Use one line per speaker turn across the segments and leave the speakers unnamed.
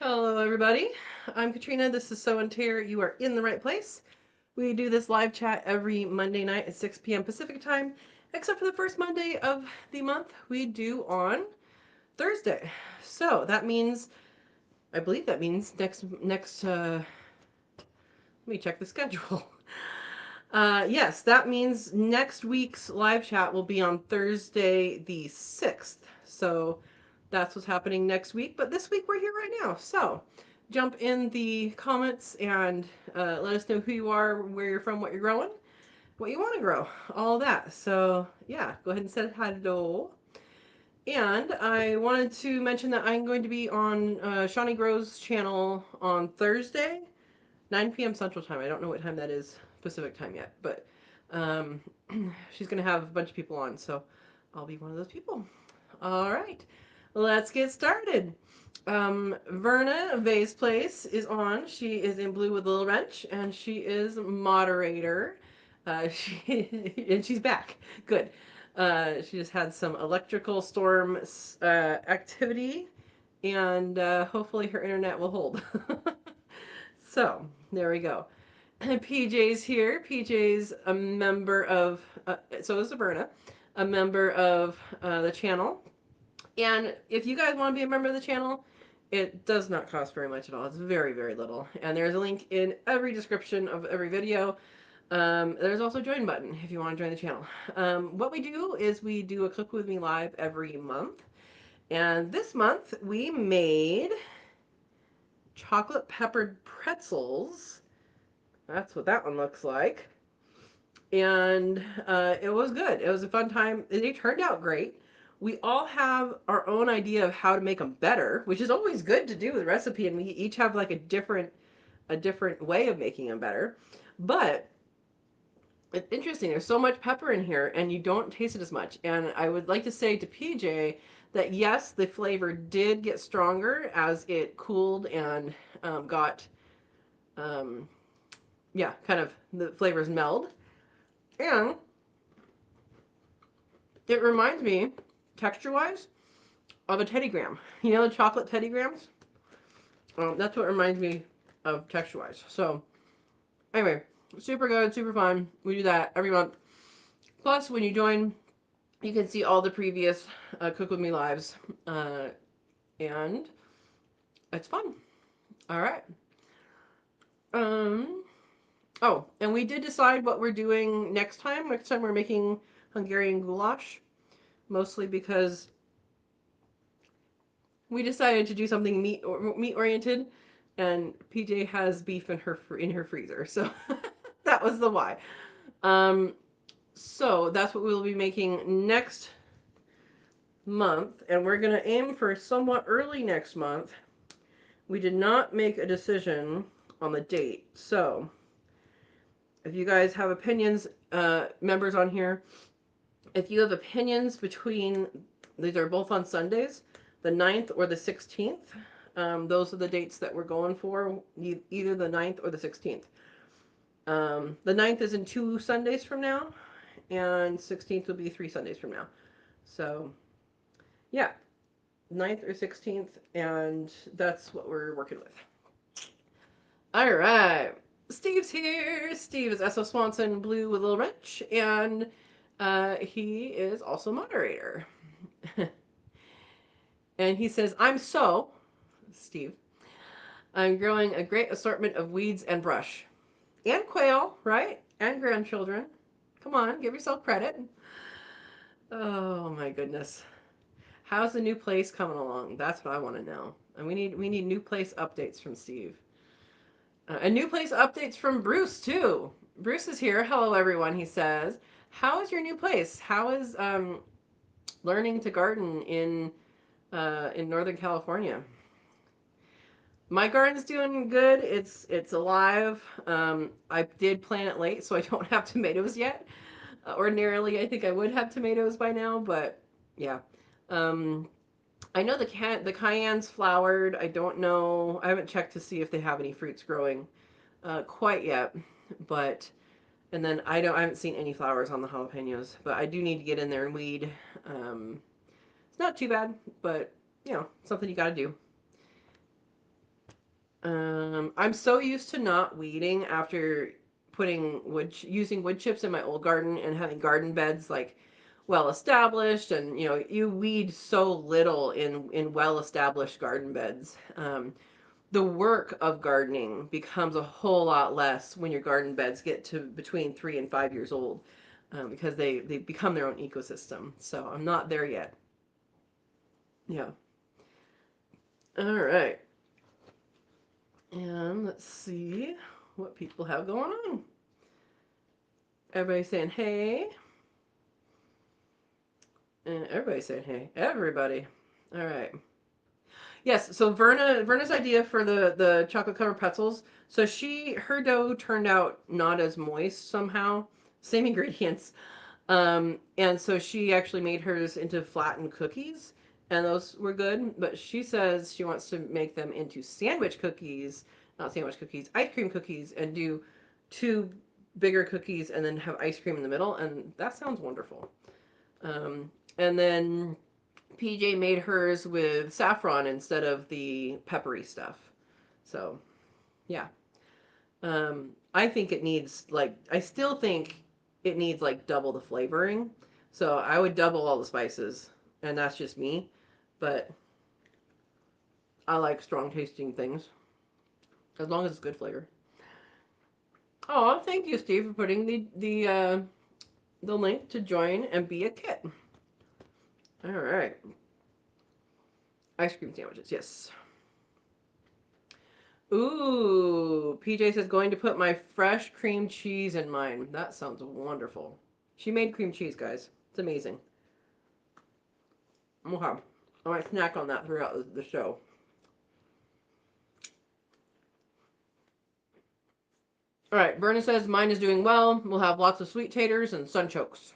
Hello, everybody. I'm Katrina. This is Sow and Tare. You are in the right place. We do this live chat every Monday night at 6 p.m. Pacific time, except for the first Monday of the month we do on Thursday. So that means, I believe that means let me check the schedule. Yes, that means next week's live chat will be on Thursday the 6th. So that's what's happening next week. But this week we're here right now. So jump in the comments and let us know who you are, where you're from, what you're growing, what you want to grow, all that. So yeah, go ahead and say hello. And I wanted to mention that I'm going to be on Shawnee Grows channel on Thursday 9 p.m. Central Time. I don't know what time that is Pacific Time yet, but um, she's going to have a bunch of people on, so I'll be one of those people. All right, let's get started. Verna Vay's Place is on. She is in blue with a little wrench, and she is moderator. And she's back. Good. She just had some electrical storm activity, and hopefully her internet will hold. So there we go. PJ's here. PJ's a member of, so is Sabrina, a member of the channel. And if you guys want to be a member of the channel, it does not cost very much at all. It's very, very little. And there's a link in every description of every video. There's also a join button if you want to join the channel. What we do is we do a Cook With Me live every month. And this month we made chocolate peppered pretzels. That's what that one looks like. And it was good. It was a fun time. They turned out great. We all have our own idea of how to make them better, which is always good to do with a recipe, and we each have like a different way of making them better. But it's interesting. There's so much pepper in here, and you don't taste it as much. And I would like to say to PJ that yes, the flavor did get stronger as it cooled and got yeah, kind of the flavors meld. And it reminds me, texture wise, of a Teddy Graham. You know the chocolate Teddy Grahams? That's what reminds me of texture wise. So, anyway, super good, super fun. We do that every month. Plus, when you join, you can see all the previous Cook With Me lives. And it's fun. All right. Um, oh, and we did decide what we're doing next time. Next time we're making Hungarian goulash, mostly because we decided to do something meat oriented, and PJ has beef in her freezer, so that was the why. Um, so that's what we'll be making next month, and we're gonna aim for somewhat early next month. We did not make a decision on the date, so if you guys have opinions, members on here, if you have opinions between, these are both on Sundays, the 9th or the 16th. Those are the dates that we're going for, either the 9th or the 16th. The 9th is in 2 Sundays from now, and 16th will be 3 Sundays from now. So, yeah, 9th or 16th, and that's what we're working with. All right. Steve's here. Steve is S.O. Swanson Blue with a little wrench, and he is also moderator. And he says, Steve, I'm growing a great assortment of weeds and brush. And quail, right? And grandchildren. Come on, give yourself credit. Oh my goodness. How's the new place coming along? That's what I want to know. And we need new place updates from Steve. And new place updates from Bruce too. Bruce is here. Hello everyone, he says. How is your new place? How is learning to garden in Northern California? My garden's doing good. It's alive. I did plant it late, so I don't have tomatoes yet. Ordinarily, I think I would have tomatoes by now, but yeah. Um, I know the cayenne's flowered. I don't know. I haven't checked to see if they have any fruits growing quite yet, but and then I haven't seen any flowers on the jalapenos, but I do need to get in there and weed. It's not too bad, but something you got to do. I'm so used to not weeding after using wood chips in my old garden and having garden beds like well established, and you weed so little in well established garden beds. The work of gardening becomes a whole lot less when your garden beds get to between 3 and 5 years old, because they become their own ecosystem. So I'm not there yet. Yeah. All right. And let's see what people have going on. Everybody saying hey. And everybody saying hey. Everybody. All right. Yes, so Verna's idea for the chocolate covered pretzels. So her dough turned out not as moist somehow. Same ingredients. And so she actually made hers into flattened cookies, and those were good. But she says she wants to make them into sandwich cookies, not sandwich cookies, ice cream cookies, and do two bigger cookies and then have ice cream in the middle. And that sounds wonderful. And then PJ made hers with saffron instead of the peppery stuff. So, yeah. I think it needs I still think it needs like double the flavoring. So I would double all the spices, and that's just me. But I like strong tasting things as long as it's good flavor. Oh, thank you, Steve, for putting the link to join and be a kit. All right, ice cream sandwiches, yes. Ooh, PJ says going to put my fresh cream cheese in mine. That sounds wonderful. She made cream cheese, guys. It's amazing. Okay. I might snack on that throughout the show. All right. Berna says mine is doing well. We'll have lots of sweet taters and sunchokes.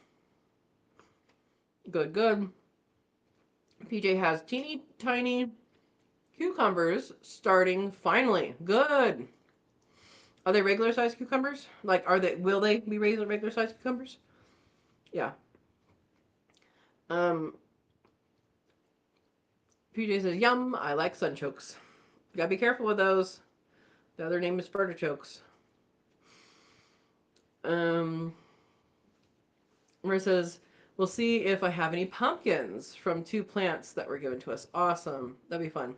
Good, good. PJ has teeny tiny cucumbers starting finally. Good. Are they regular sized cucumbers? Will they be regular sized cucumbers? Yeah. Um, PJ says, yum, I like sunchokes. You gotta be careful with those. The other name is artichokes. Um, Maria says, we'll see if I have any pumpkins from two plants that were given to us. Awesome. That'd be fun.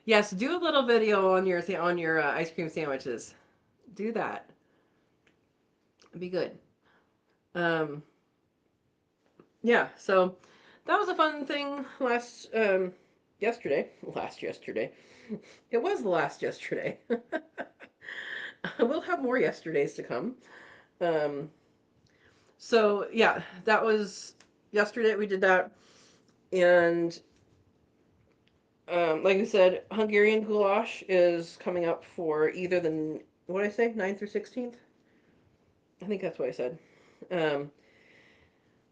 Yes, do a little video on your ice cream sandwiches. Do that. It'd be good. Um, yeah. So that was a fun thing yesterday. Last yesterday. It was the last yesterday. We'll have more yesterdays to come. Um, so yeah, that was yesterday. We did that, and like I said, Hungarian goulash is coming up for either what did I say, 9th or 16th. I think that's what I said. Um,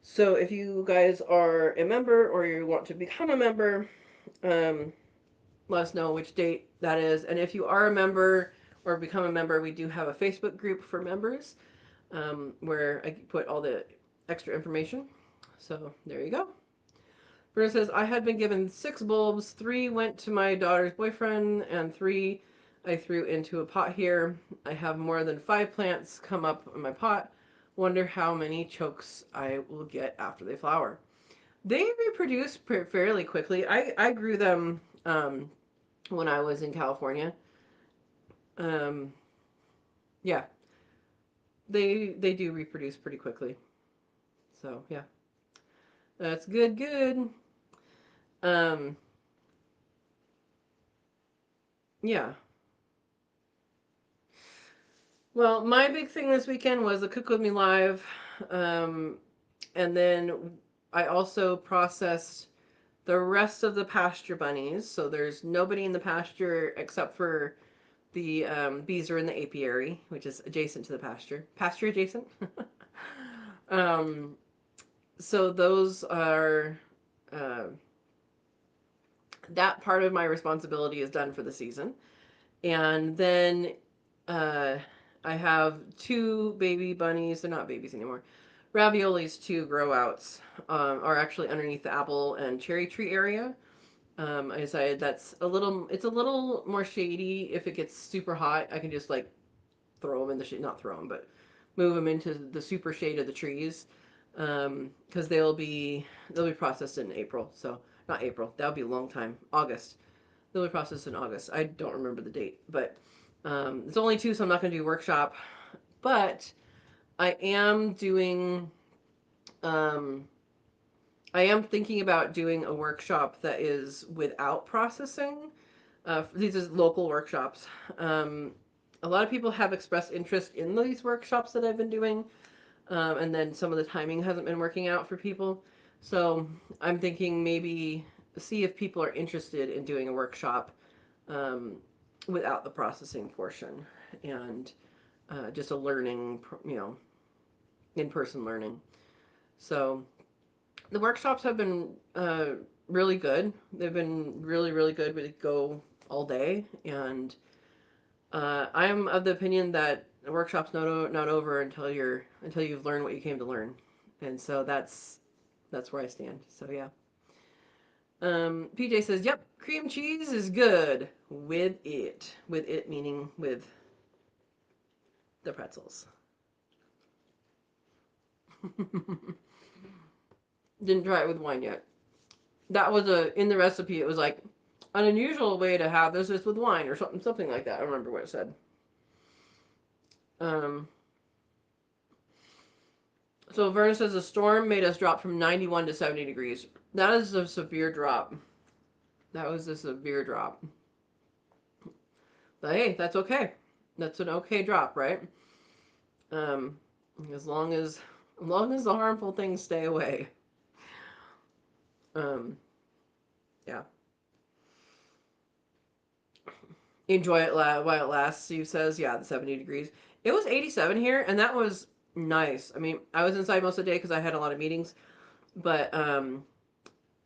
so if you guys are a member or you want to become a member, um, let us know which date that is. And if you are a member or become a member, we do have a Facebook group for members, where I put all the extra information. So there you go. Bruno says, I had been given 6 bulbs. 3 went to my daughter's boyfriend, and 3 I threw into a pot here. I have more than 5 plants come up in my pot. Wonder how many chokes I will get after they flower. They reproduce fairly quickly. I grew them when I was in California. Um, yeah, they do reproduce pretty quickly. So yeah, that's good. Good. Um, yeah. Well, my big thing this weekend was the Cook With Me Live. Um, and then I also processed the rest of the pasture bunnies. So there's nobody in the pasture except for the bees are in the apiary, which is adjacent to the pasture. Pasture adjacent. um, so those are uh, that part of my responsibility is done for the season. And then uh, I have 2 baby bunnies. They're not babies anymore. Ravioli's 2 grow outs are actually underneath the apple and cherry tree area. I decided it's a little more shady. If it gets super hot, I can just like throw them in the shade, not throw them, but move them into the super shade of the trees. Because they'll be processed in April. So not April, that'll be a long time. August. They'll be processed in August. I don't remember the date, but it's only two, so I'm not going to do workshop. But I am doing. Um, I am thinking about doing a workshop that is without processing. These are local workshops. Um, a lot of people have expressed interest in these workshops that I've been doing, and then some of the timing hasn't been working out for people. So I'm thinking maybe see if people are interested in doing a workshop um, without the processing portion and just a learning, in-person learning. So the workshops have been really good. They've been really, really good. We go all day, and I'm of the opinion that the workshop's not over until you've learned what you came to learn, and so that's where I stand. So yeah. PJ says, "Yep, cream cheese is good with it. With it meaning with the pretzels." Didn't try it with wine yet. That was in the recipe. It was like an unusual way to have this is with wine or something like that. I don't remember what it said. Um, so Verna says the storm made us drop from 91 to 70 degrees. That is a severe drop. That was a severe drop. But hey, that's okay. That's an okay drop, right? Um, as long as the harmful things stay away. Um, yeah. Enjoy it while it lasts. Steve says, yeah, the 70 degrees. It was 87 here, and that was nice. I mean, I was inside most of the day because I had a lot of meetings, but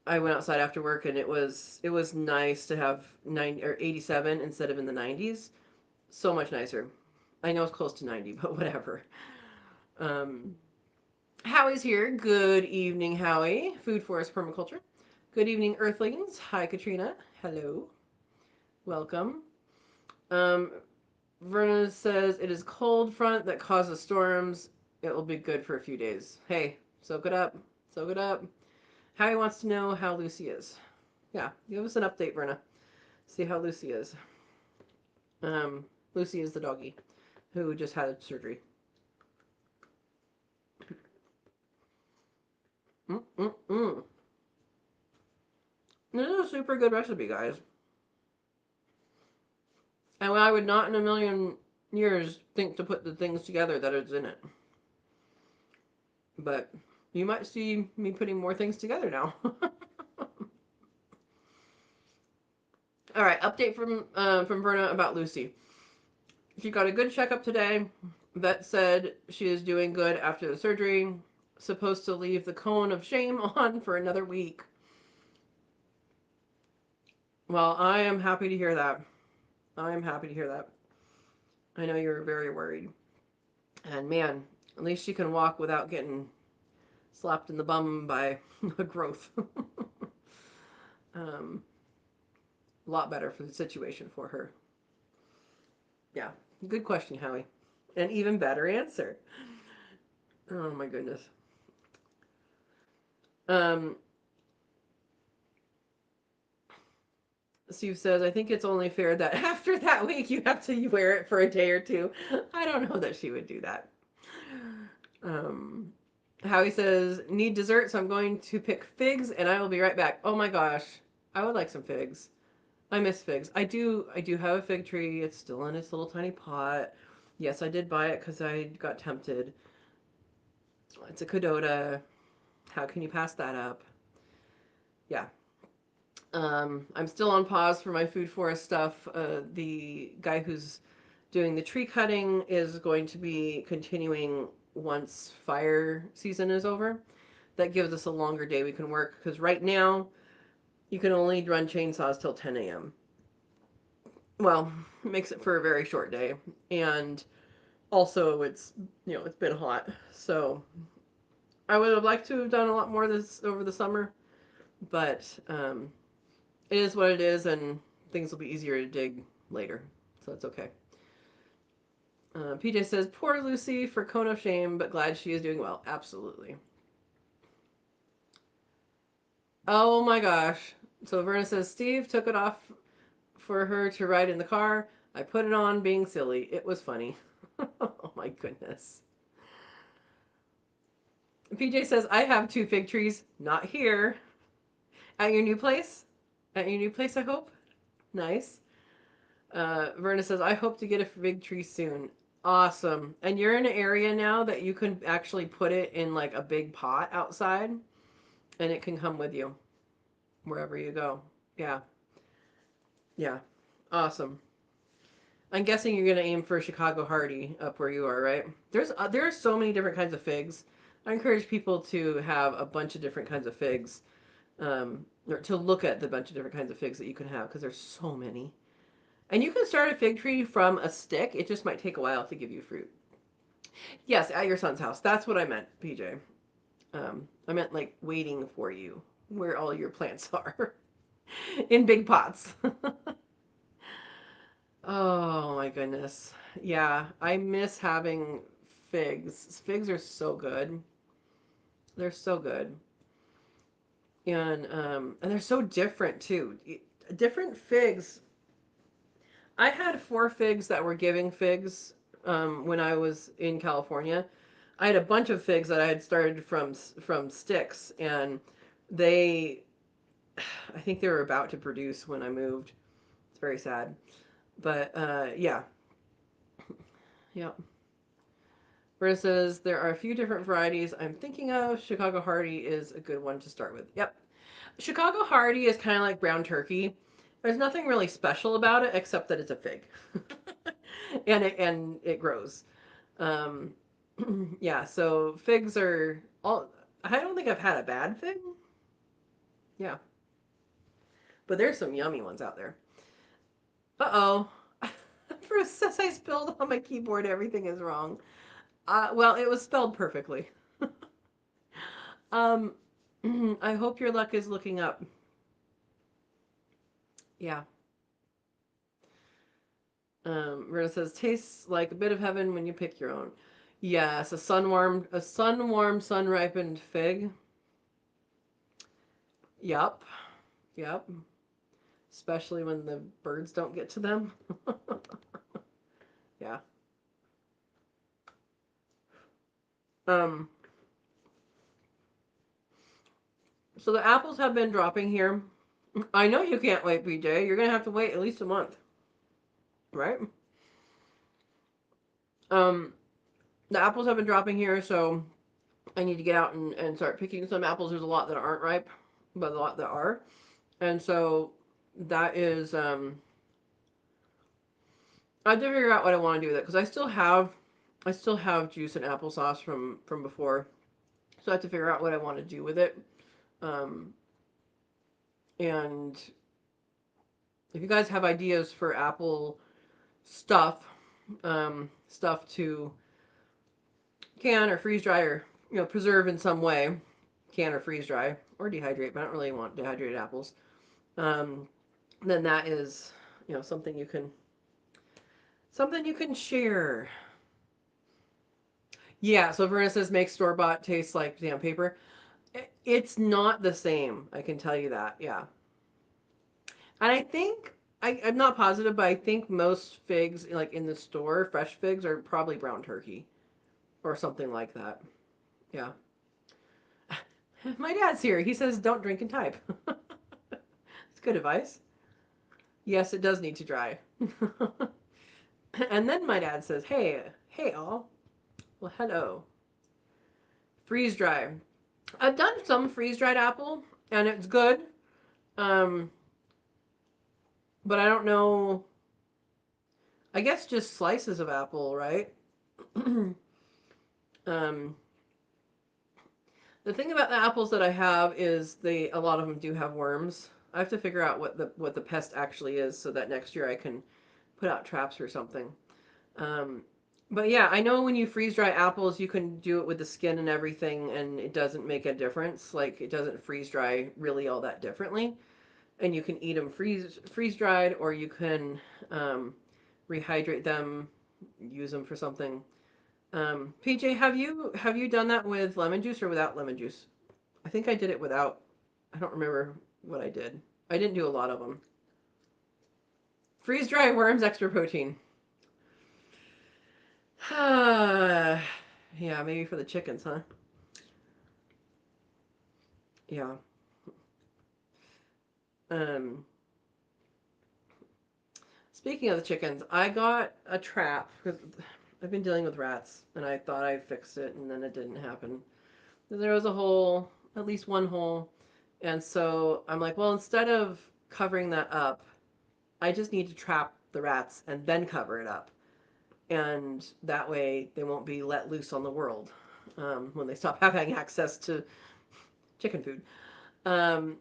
I went outside after work, and it was nice to have 87 instead of in the 90s. So much nicer. I know it's close to 90, but whatever. Um, Howie's here. Good evening, Howie. Food Forest Permaculture. Good evening, Earthlings. Hi, Katrina. Hello. Welcome. Um, Verna says it is cold front that causes storms. It will be good for a few days. Hey, soak it up. Soak it up. Howie wants to know how Lucy is. Yeah, give us an update, Verna. See how Lucy is. Um, Lucy is the doggy who just had surgery. Mm-mm-mm. This is a super good recipe, guys. And I would not in a million years think to put the things together that is in it. But you might see me putting more things together now. All right, update from Berna about Lucy. She got a good checkup today. Vet said she is doing good after the surgery. Supposed to leave the cone of shame on for another week. Well, I am happy to hear that. I am happy to hear that. I know you're very worried. And man, at least she can walk without getting slapped in the bum by a growth. um, a lot better for the situation for her. Yeah, good question, Howie. An even better answer. Oh my goodness. Um, Steve says, I think it's only fair that after that week you have to wear it for a day or two. I don't know that she would do that. Um, Howie says, need dessert, so I'm going to pick figs and I will be right back. Oh my gosh, I would like some figs. I miss figs. I do have a fig tree. It's still in its little tiny pot. Yes, I did buy it because I got tempted. It's a Cadota. How can you pass that up? Yeah. I'm still on pause for my food forest stuff. The guy who's doing the tree cutting is going to be continuing once fire season is over. That gives us a longer day we can work because right now you can only run chainsaws till 10 a.m. Well, it makes it for a very short day. And also it's been hot. So I would have liked to have done a lot more this over the summer, but It is what it is, and things will be easier to dig later. So that's okay. PJ says, poor Lucy for cone of shame, but glad she is doing well. Absolutely. Oh my gosh. So Verna says, Steve took it off for her to ride in the car. I put it on being silly. It was funny. Oh my goodness. PJ says, I have two fig trees. Not here. At your new place? At your new place, I hope? Nice. Verna says, I hope to get a fig tree soon. Awesome. And you're in an area now that you can actually put it in like a big pot outside and it can come with you wherever you go. Yeah. Yeah. Awesome. I'm guessing you're going to aim for Chicago Hardy up where you are, right? There are so many different kinds of figs. I encourage people to have a bunch of different kinds of figs, or to look at the bunch of different kinds of figs that you can have because there's so many. And you can start a fig tree from a stick. It just might take a while to give you fruit. Yes, at your son's house. That's what I meant, PJ. I meant like waiting for you, where all your plants are, in big pots. Oh my goodness. Yeah, I miss having figs. Figs are so good. They're so good. And they're so different too. Different figs. I had four figs that were giving figs when I was in California. I had a bunch of figs that I had started from sticks, and they, I think they were about to produce when I moved. It's very sad, but yeah, yeah. Versus there are a few different varieties I'm thinking of. Chicago Hardy is a good one to start with. Yep, Chicago Hardy is kind of like brown turkey. There's nothing really special about it except that it's a fig, and it grows. Um, yeah, so figs are all. I don't think I've had a bad fig. Yeah, but there's some yummy ones out there. Uh oh. For a since I spilled on my keyboard, everything is wrong. Well, it was spelled perfectly. um, I hope your luck is looking up. Yeah. Rita says tastes like a bit of heaven when you pick your own. Yes, a sun warmed, sun ripened fig. Yup, yup. Especially when the birds don't get to them. Yeah. Um. So the apples have been dropping here. I know you can't wait, PJ. You're gonna have to wait at least a month, right? Um. The apples have been dropping here, so I need to get out and start picking some apples. There's a lot that aren't ripe, but a lot that are, and so that is I have to figure out what I want to do with it because I still have juice and applesauce from before, so I have to figure out what I want to do with it. Um, and if you guys have ideas for apple stuff, stuff to can or freeze dry or preserve in some way, can or freeze dry or dehydrate, but I don't really want dehydrated apples. Um, then that is something you can share. Yeah, so Verna says make store bought taste like sandpaper. It's not the same. I can tell you that. Yeah, and I think I'm not positive, but I think most figs like in the store, fresh figs are probably brown turkey or something like that. Yeah. My dad's here. He says don't drink and type. It's good advice. Yes, it does need to dry. And then my dad says, hey all. Well, hello. Freeze dry. I've done some freeze dried apple, and it's good. Um, but I don't know. I guess just slices of apple, right? um, the thing about the apples that I have is a lot of them do have worms. I have to figure out what the pest actually is so that next year I can put out traps or something. Um, but yeah, I know when you freeze dry apples, you can do it with the skin and everything, and it doesn't make a difference. Like it doesn't freeze dry really all that differently. and you can eat them freeze dried, or you can um, rehydrate them, use them for something. PJ, have you done that with lemon juice or without lemon juice? I think I did it without. I don't remember what I did. I didn't do a lot of them. Freeze dry worms, extra protein. Yeah, maybe for the chickens, huh? Yeah. Um, Speaking of the chickens, I got a trap because I've been dealing with rats, and I thought I fixed it, and then it didn't happen. There was a hole, at least one hole, and so I'm like, well, instead of covering that up, I just need to trap the rats and then cover it up, and that way they won't be let loose on the world when they stop having access to chicken food. Um,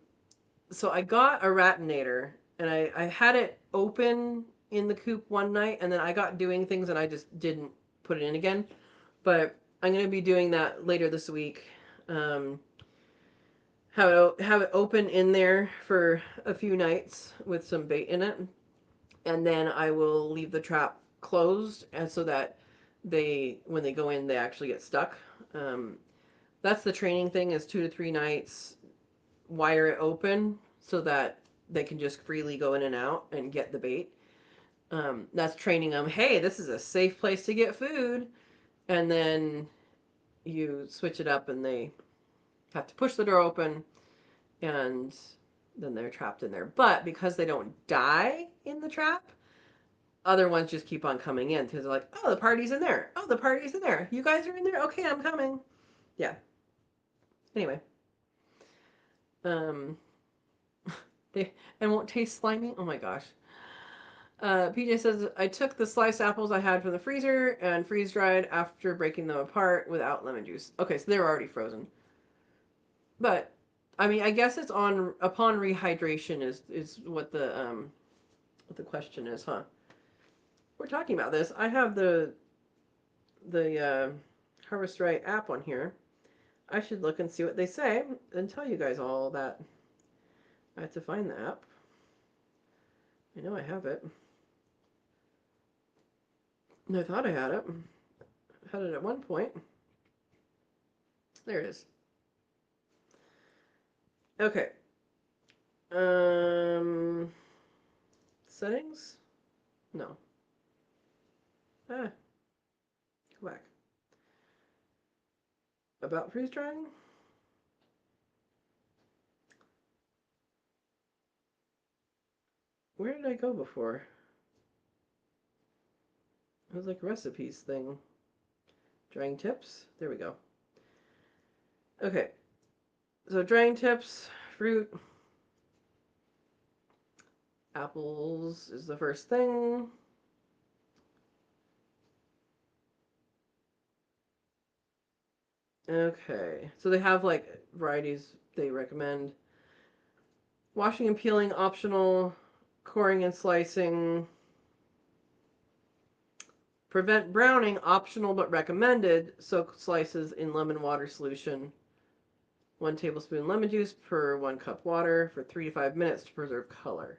so I got a ratinator, and I had it open in the coop one night, and then I got doing things and I just didn't put it in again. But I'm going to be doing that later this week. Um, have it open in there for a few nights with some bait in it, and then I will leave the trap closed, and so that they when they go in they actually get stuck. Um, that's the training thing is 2 to 3 nights, wire it open so that they can just freely go in and out and get the bait. That's training them. Hey, this is a safe place to get food, and then you switch it up and they have to push the door open, and then they're trapped in there. But because they don't die in the trap, other ones just keep on coming in because they're like, oh, the party's in there. Oh, the party's in there. You guys are in there. Okay, I'm coming. Yeah. Anyway, um, they and won't taste slimy. Oh my gosh. PJ says I took the sliced apples I had from the freezer and freeze dried after breaking them apart without lemon juice. Okay, so they were already frozen. But I mean, I guess it's on upon rehydration is what the question is, huh? We're talking about this. I have the Harvest Right app on here. I should look and see what they say and tell you guys all that. I have to find the app. I know I have it. I thought I had it. I had it at one point. There it is. Okay. Um, Settings? No. Ah, go back. About freeze drying? Where did I go before? It was like recipes thing. Drying tips? There we go. Okay. So drying tips, fruit, apples is the first thing. Okay. So they have like varieties they recommend. Washing and peeling optional, coring and slicing. Prevent browning optional but recommended. Soak slices in lemon water solution. 1 tablespoon lemon juice per 1 cup water for 3 to 5 minutes to preserve color.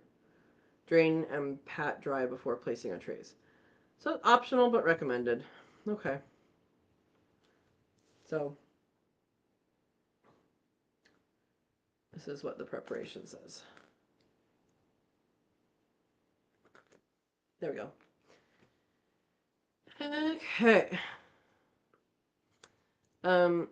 Drain and pat dry before placing on trays. So optional but recommended. Okay. So this is what the preparation says. There we go. Okay. Um,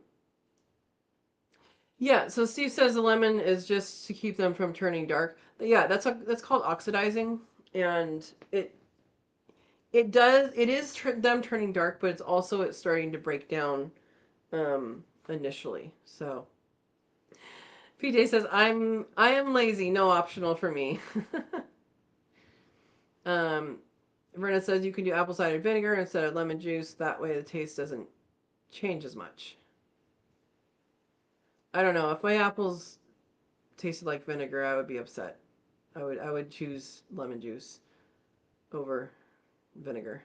yeah, so Steve says the lemon is just to keep them from turning dark. But yeah, that's called oxidizing, and it is them turning dark, but it's starting to break down initially. So PJ says I am lazy, no optional for me. um, Verna says you can do apple cider vinegar instead of lemon juice. That way the taste doesn't change as much. I don't know if my apples tasted like vinegar, I would be upset. I would choose lemon juice over vinegar.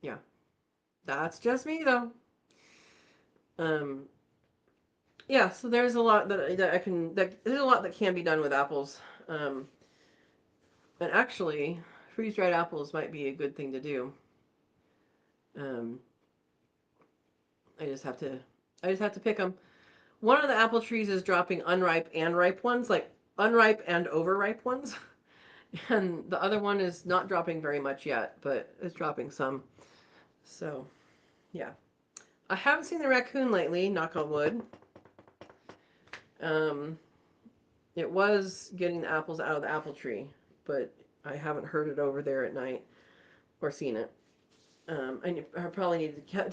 Yeah, that's just me though. Um, Yeah, so there's a lot that I can that there's a lot that can be done with apples. Um, and actually, freeze dried apples might be a good thing to do. Um, I just have to I just have to pick them. One of the apple trees is dropping unripe and ripe ones, like unripe and overripe ones. And the other one is not dropping very much yet, but is dropping some. So, yeah. I haven't seen the raccoon lately, knock on wood. Um, it was getting the apples out of the apple tree, but I haven't heard it over there at night or seen it. I probably need to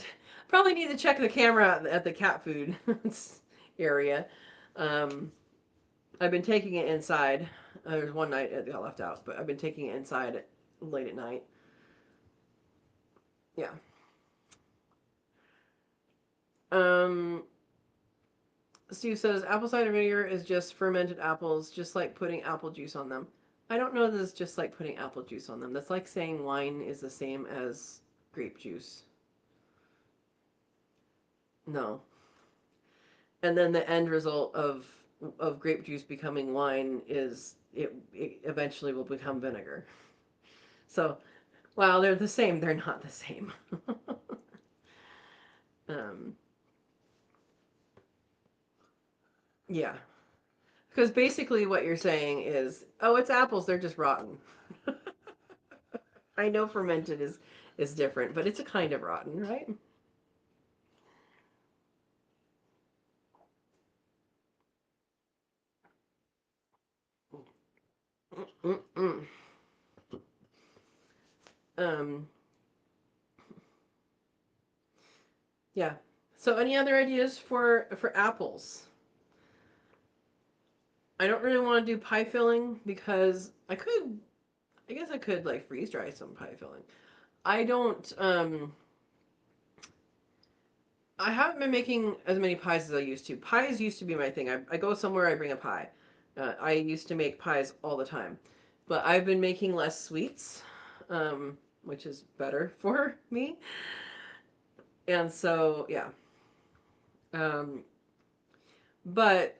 probably need to check the camera at the cat food area. Um, I've been taking it inside. There's one night it got left out, but I've been taking it inside late at night. Yeah. Um, Steve says apple cider vinegar is just fermented apples, just like putting apple juice on them. I don't know that it's just like putting apple juice on them. That's like saying wine is the same as grape juice. No. And then the end result of grape juice becoming wine is it eventually will become vinegar. So while they're the same, they're not the same. um, yeah, because basically what you're saying is, oh, it's apples, they're just rotten. I know fermented is different, but it's a kind of rotten, right? Mm-mm. Um, yeah. So any other ideas for apples? I don't really want to do pie filling because I guess I could like freeze dry some pie filling. I don't I haven't been making as many pies as I used to. Pies used to be my thing. I go somewhere, I bring a pie. I used to make pies all the time, but I've been making less sweets, which is better for me. And so, yeah. Um, but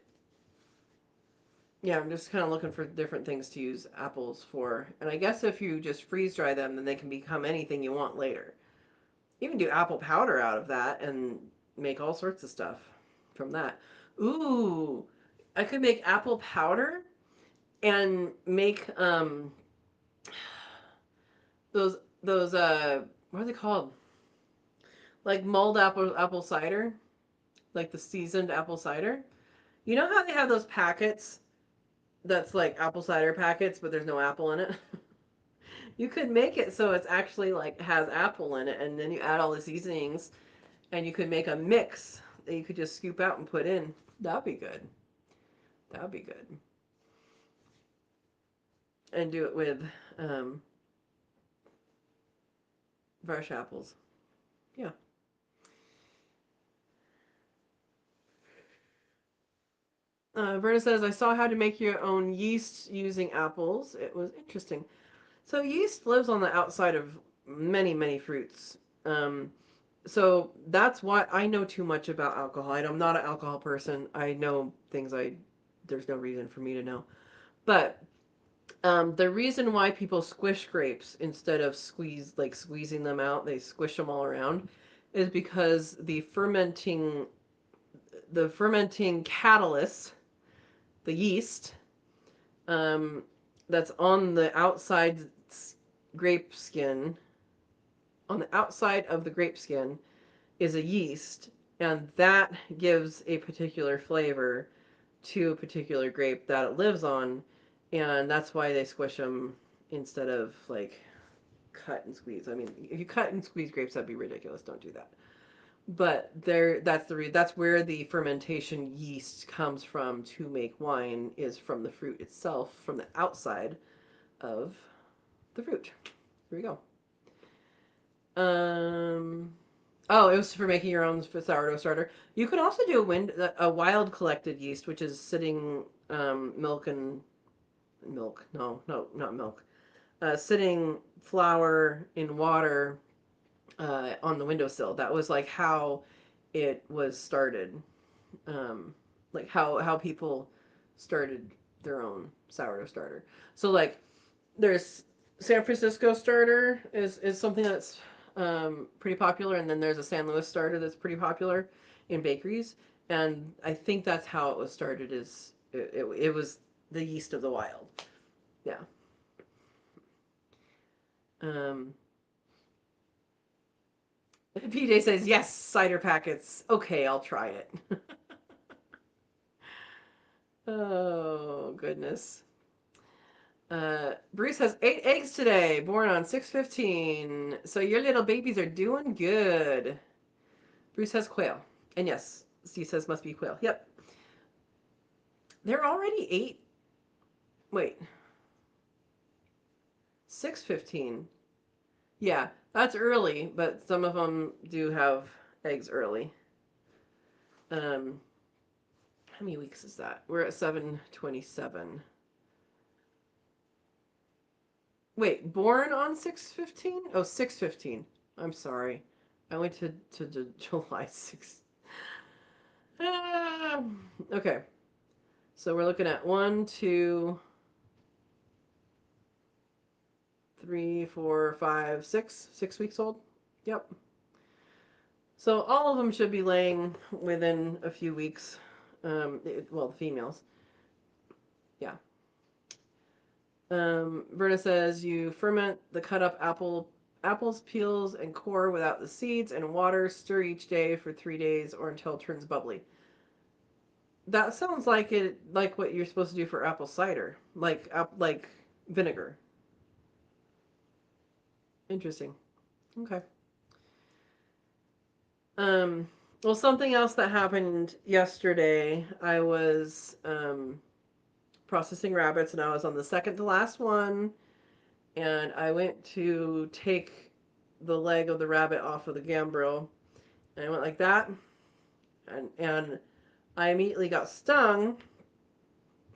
yeah, I'm just kind of looking for different things to use apples for. And I guess if you just freeze dry them, then they can become anything you want later. You can do apple powder out of that and make all sorts of stuff from that. Ooh, I could make apple powder and make those what are they called? Like mulled apple cider, like the seasoned apple cider. You know how they have those packets that's like apple cider packets, but there's no apple in it? You could make it so it's actually like has apple in it, and then you add all the seasonings, and you could make a mix that you could just scoop out and put in. That'd be good. That'd be good. And do it with um, fresh apples. Yeah. Verna says, I saw how to make your own yeast using apples. It was interesting. So, yeast lives on the outside of many, many fruits. Um, so, that's why I know too much about alcohol. I'm not an alcohol person. I know things there's no reason for me to know. But the reason why people squish grapes instead of squeezing them out, they squish them all around, is because the fermenting catalyst, the yeast, um, that's on the outside grape skin, on the outside of the grape skin, is a yeast, and that gives a particular flavor to a particular grape that it lives on, and that's why they squish them instead of like cut and squeeze. I mean, if you cut and squeeze grapes, that'd be ridiculous. Don't do that. But that's where the fermentation yeast comes from to make wine is from the fruit itself, from the outside of the fruit. Here we go. Um, oh, it was for making your own sourdough starter. You could also do a wild collected yeast, which is sitting milk. No, no, not milk. Sitting flour in water on the windowsill. That was like how it was started. like how people started their own sourdough starter. So like there's San Francisco starter is something that's pretty popular, and then there's a San Luis starter that's pretty popular in bakeries, and I think that's how it was started. Is it was the yeast of the wild. Yeah. Um, PJ says yes, cider packets. Okay, I'll try it. Oh goodness. Bruce has 8 eggs today, born on 6/15. So your little babies are doing good. Bruce has quail. And yes, Steve says must be quail. Yep. They're already 8. Wait, 6/15. Yeah, that's early, but some of them do have eggs early. Um, how many weeks is that? We're at 7/27. Wait, born on 6/15? Oh, 6/15. I'm sorry. I went to July 6th. Ah, okay. So we're looking at 1, 2, 3, 4, 5, 6 weeks old. Yep. So all of them should be laying within a few weeks. Well, the females. Yeah. Verna says you ferment the cut up apples, peels, and core without the seeds and water. Stir each day for 3 days or until it turns bubbly. That sounds like what you're supposed to do for apple cider, like vinegar. Interesting. Okay. Um, well, something else that happened yesterday, I was processing rabbits and I was on the second to last one, and I went to take the leg of the rabbit off of the gambrel, and I went like that, and I immediately got stung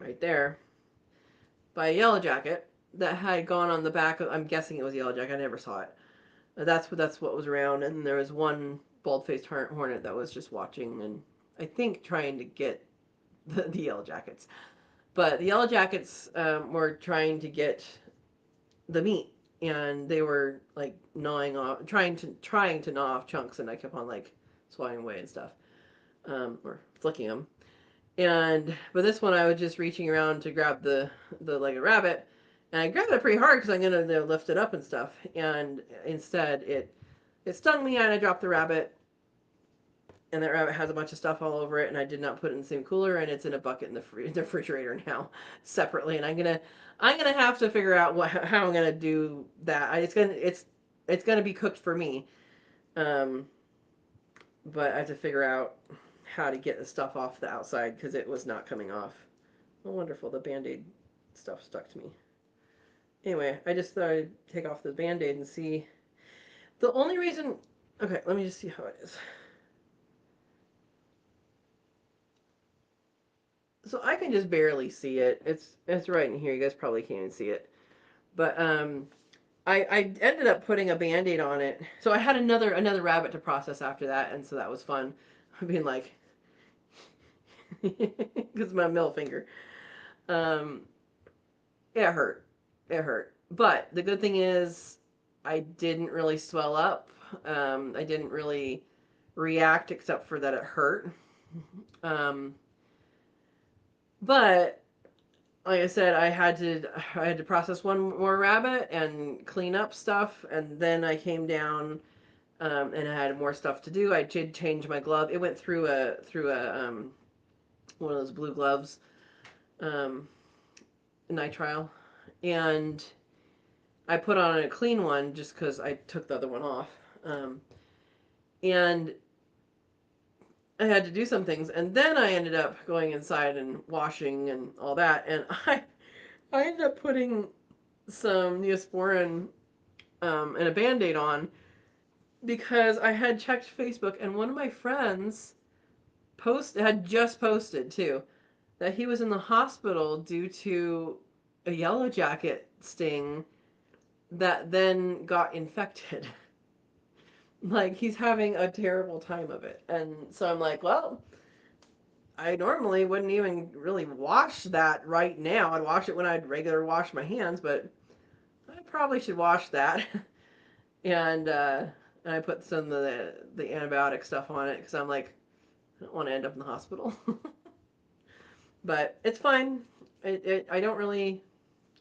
right there by a yellow jacket that had gone on the back of, I'm guessing it was a yellow jacket, I never saw it. That's what was around, and there was one bald-faced hornet that was just watching and I think trying to get the yellow jackets. But the yellow jackets were trying to get the meat, and they were like gnawing off, trying to gnaw off chunks, and I kept on like swatting away and stuff, or flicking them. And but this one, I was just reaching around to grab the leg of rabbit, and I grabbed it pretty hard because I'm gonna lift it up and stuff. And instead, it stung me, and I dropped the rabbit, and that rabbit has a bunch of stuff all over it, and I did not put it in the same cooler, and it's in a bucket in the refrigerator now, separately, and I'm gonna have to figure out how I'm gonna do that. It's gonna be cooked for me, um, but I have to figure out how to get the stuff off the outside because it was not coming off. Oh, wonderful! The Band-Aid stuff stuck to me. Anyway, I just thought I'd take off the Band-Aid and see. The only reason. Okay, let me just see how it is. So I can just barely see it. It's right in here. You guys probably can't even see it. But I ended up putting a band-aid on it. So I had another rabbit to process after that, and so that was fun. Being like, because my middle finger. Um, it hurt. It hurt. But the good thing is, I didn't really swell up. I didn't really react except for that it hurt. Um, but like I said, I had to process one more rabbit and clean up stuff, and then I came down and I had more stuff to do. I did change my glove. It went through a one of those blue gloves, um, nitrile, and I put on a clean one just because I took the other one off, and I had to do some things, and then I ended up going inside and washing and all that, and I ended up putting some Neosporin and a band-aid on because I had checked Facebook and one of my friends had just posted too that he was in the hospital due to a yellow jacket sting that then got infected. Like he's having a terrible time of it. And so I'm like, well, I normally wouldn't even really wash that right now. I'd wash it when I'd regular wash my hands, but I probably should wash that. and and I put some of the antibiotic stuff on it because I'm like, I don't want to end up in the hospital. But it's fine. I don't really,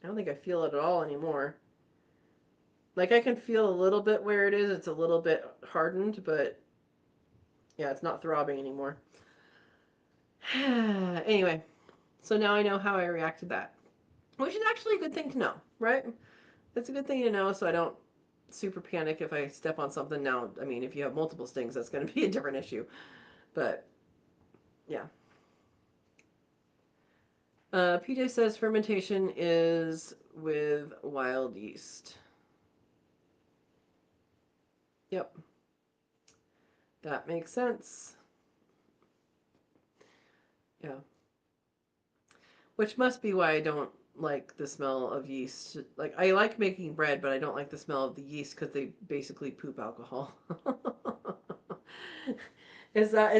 I don't think I feel it at all anymore. Like I can feel a little bit where it is. It's a little bit hardened, but yeah, it's not throbbing anymore. Anyway, so now I know how I react to that, which is actually a good thing to know, right? It's a good thing to know so I don't super panic if I step on something. Now, I mean, if you have multiple stings, that's going to be a different issue. But yeah. PJ says fermentation is with wild yeast. Yep, that makes sense. Yeah. Which must be why I don't like the smell of yeast. Like, I like making bread, but I don't like the smell of the yeast because they basically poop alcohol. Is that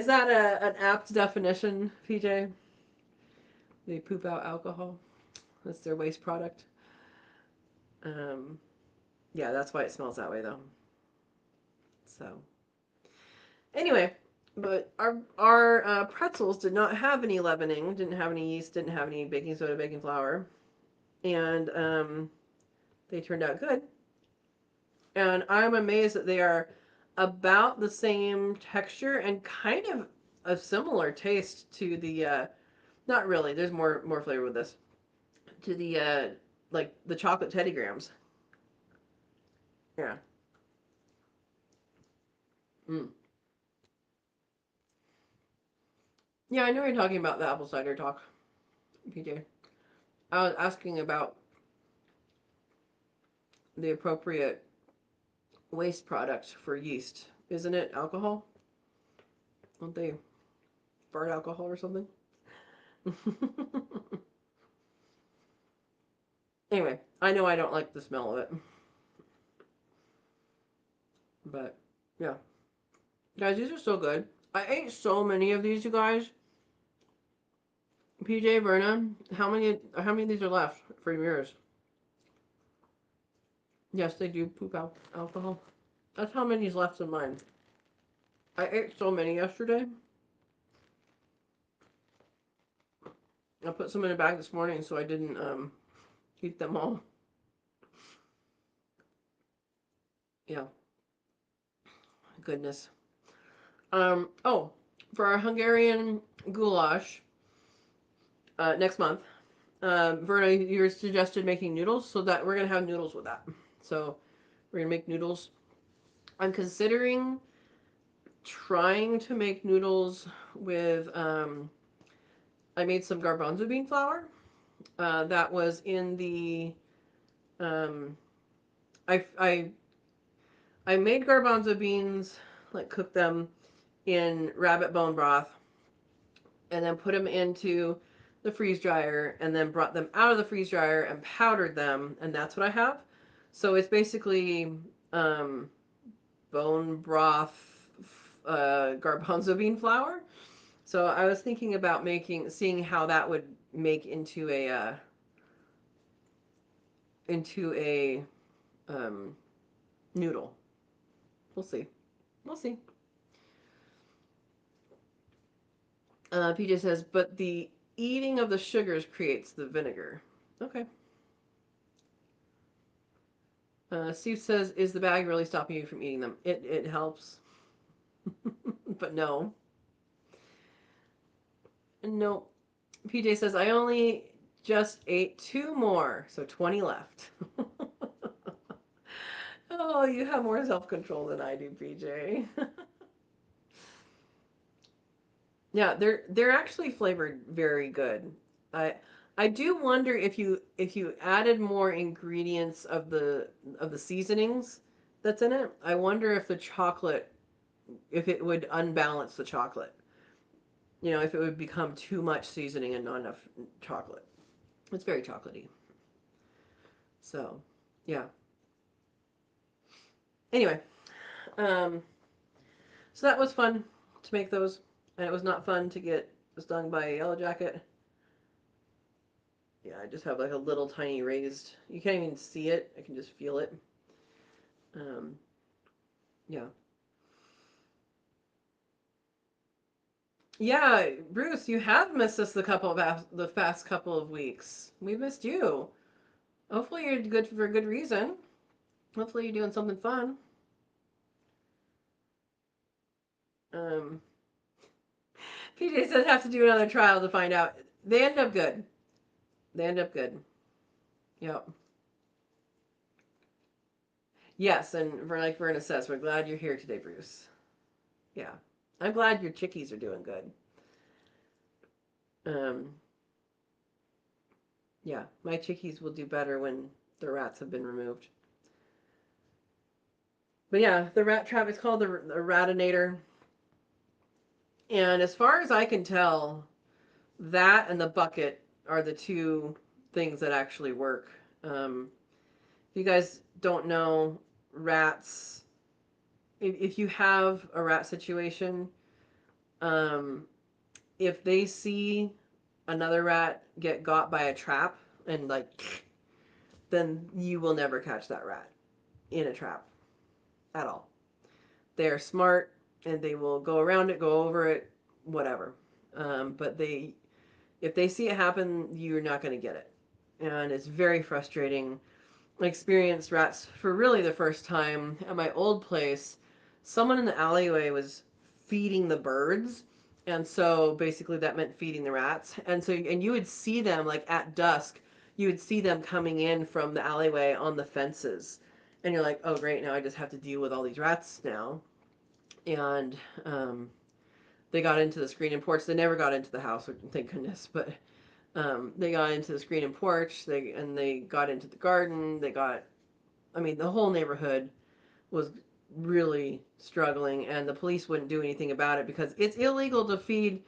an apt definition, PJ? They poop out alcohol. That's their waste product. Um, yeah, that's why it smells that way, though. So anyway, but our pretzels did not have any leavening, didn't have any yeast, didn't have any baking soda, baking flour, and they turned out good. And I'm amazed that they are about the same texture and kind of a similar taste to the not really. There's more flavor with this to the like the chocolate Teddy Grahams. Yeah. Mm. Yeah, I know you're talking about the apple cider talk, PJ. I was asking about the appropriate waste product for yeast. Isn't it alcohol? Don't they fart alcohol or something? Anyway, I know I don't like the smell of it, but yeah. Guys, these are so good. I ate so many of these, you guys. PJ, Verna, how many of these are left for yours? Yes, they do poop out alcohol. That's how many's left in mine. I ate so many yesterday. I put some in a bag this morning so I didn't eat them all. Yeah, goodness. Oh, for our Hungarian goulash next month, Verna, you suggested making noodles, so that we're gonna have noodles with that. So we're gonna make noodles. I'm considering trying to make noodles with. I made some garbanzo bean flour. That was in the. Um, I made garbanzo beans, like cooked them in rabbit bone broth, and then put them into the freeze dryer, and then brought them out of the freeze dryer and powdered them, and that's what I have. So it's basically um, bone broth, garbanzo bean flour. So I was thinking about seeing how that would make into a um, noodle. We'll see. We'll see. PJ says, but the eating of the sugars creates the vinegar. Okay. Steve says, is the bag really stopping you from eating them? It helps, but no. No. PJ says, I only just ate two more, so 20 left. Oh, you have more self control than I do, PJ. Yeah, they're actually flavored very good. I I do wonder if you added more ingredients of the seasonings that's in it. I wonder if the chocolate if it would unbalance the chocolate. If it would become too much seasoning and not enough chocolate. It's very chocolatey. So, yeah. Anyway, um, so that was fun to make those, and it was not fun to get stung by a yellow jacket. Yeah, I just have like a little tiny raised. You can't even see it. I can just feel it. Um, yeah. Yeah, Bruce, you have missed us the past couple of weeks. We missed you. Hopefully you're good for a good reason. Hopefully you're doing something fun. Um, PJ says have to do another trial to find out. They end up good. They end up good. Yep. Yes, and for like Verna says, we're glad you're here today, Bruce. Yeah. I'm glad your chickies are doing good. Um, yeah, my chickies will do better when the rats have been removed. But yeah, the rat trap is called the ratinator. And as far as I can tell, that and the bucket are the two things that actually work. If you guys don't know, rats, if you have a rat situation, um, if they see another rat get got by a trap and like, then you will never catch that rat in a trap at all. They are smart and they will go around it, go over it, whatever. But if they see it happen, you're not going to get it. And it's very frustrating. I experienced rats for really the first time at my old place. Someone in the alleyway was feeding the birds. And so basically that meant feeding the rats. And you would see them like at dusk, you would see them coming in from the alleyway on the fences. And you're like, oh, great, now I just have to deal with all these rats now. And um, they got into the screen and porch. They never got into the house, thank goodness. But they got into the screen and porch. They got into the garden. I mean, the whole neighborhood was really struggling, and the police wouldn't do anything about it because it's illegal to feed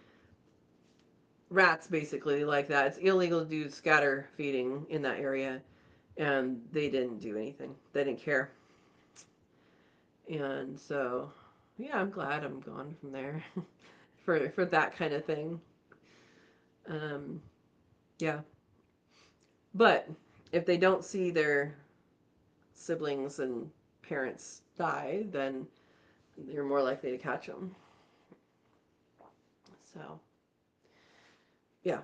rats basically like that. It's illegal to do scatter feeding in that area, and they didn't do anything. They didn't care. And so, yeah, I'm glad I'm gone from there for that kind of thing. Um, yeah, but if they don't see their siblings and parents die, then you're more likely to catch them. So, yeah.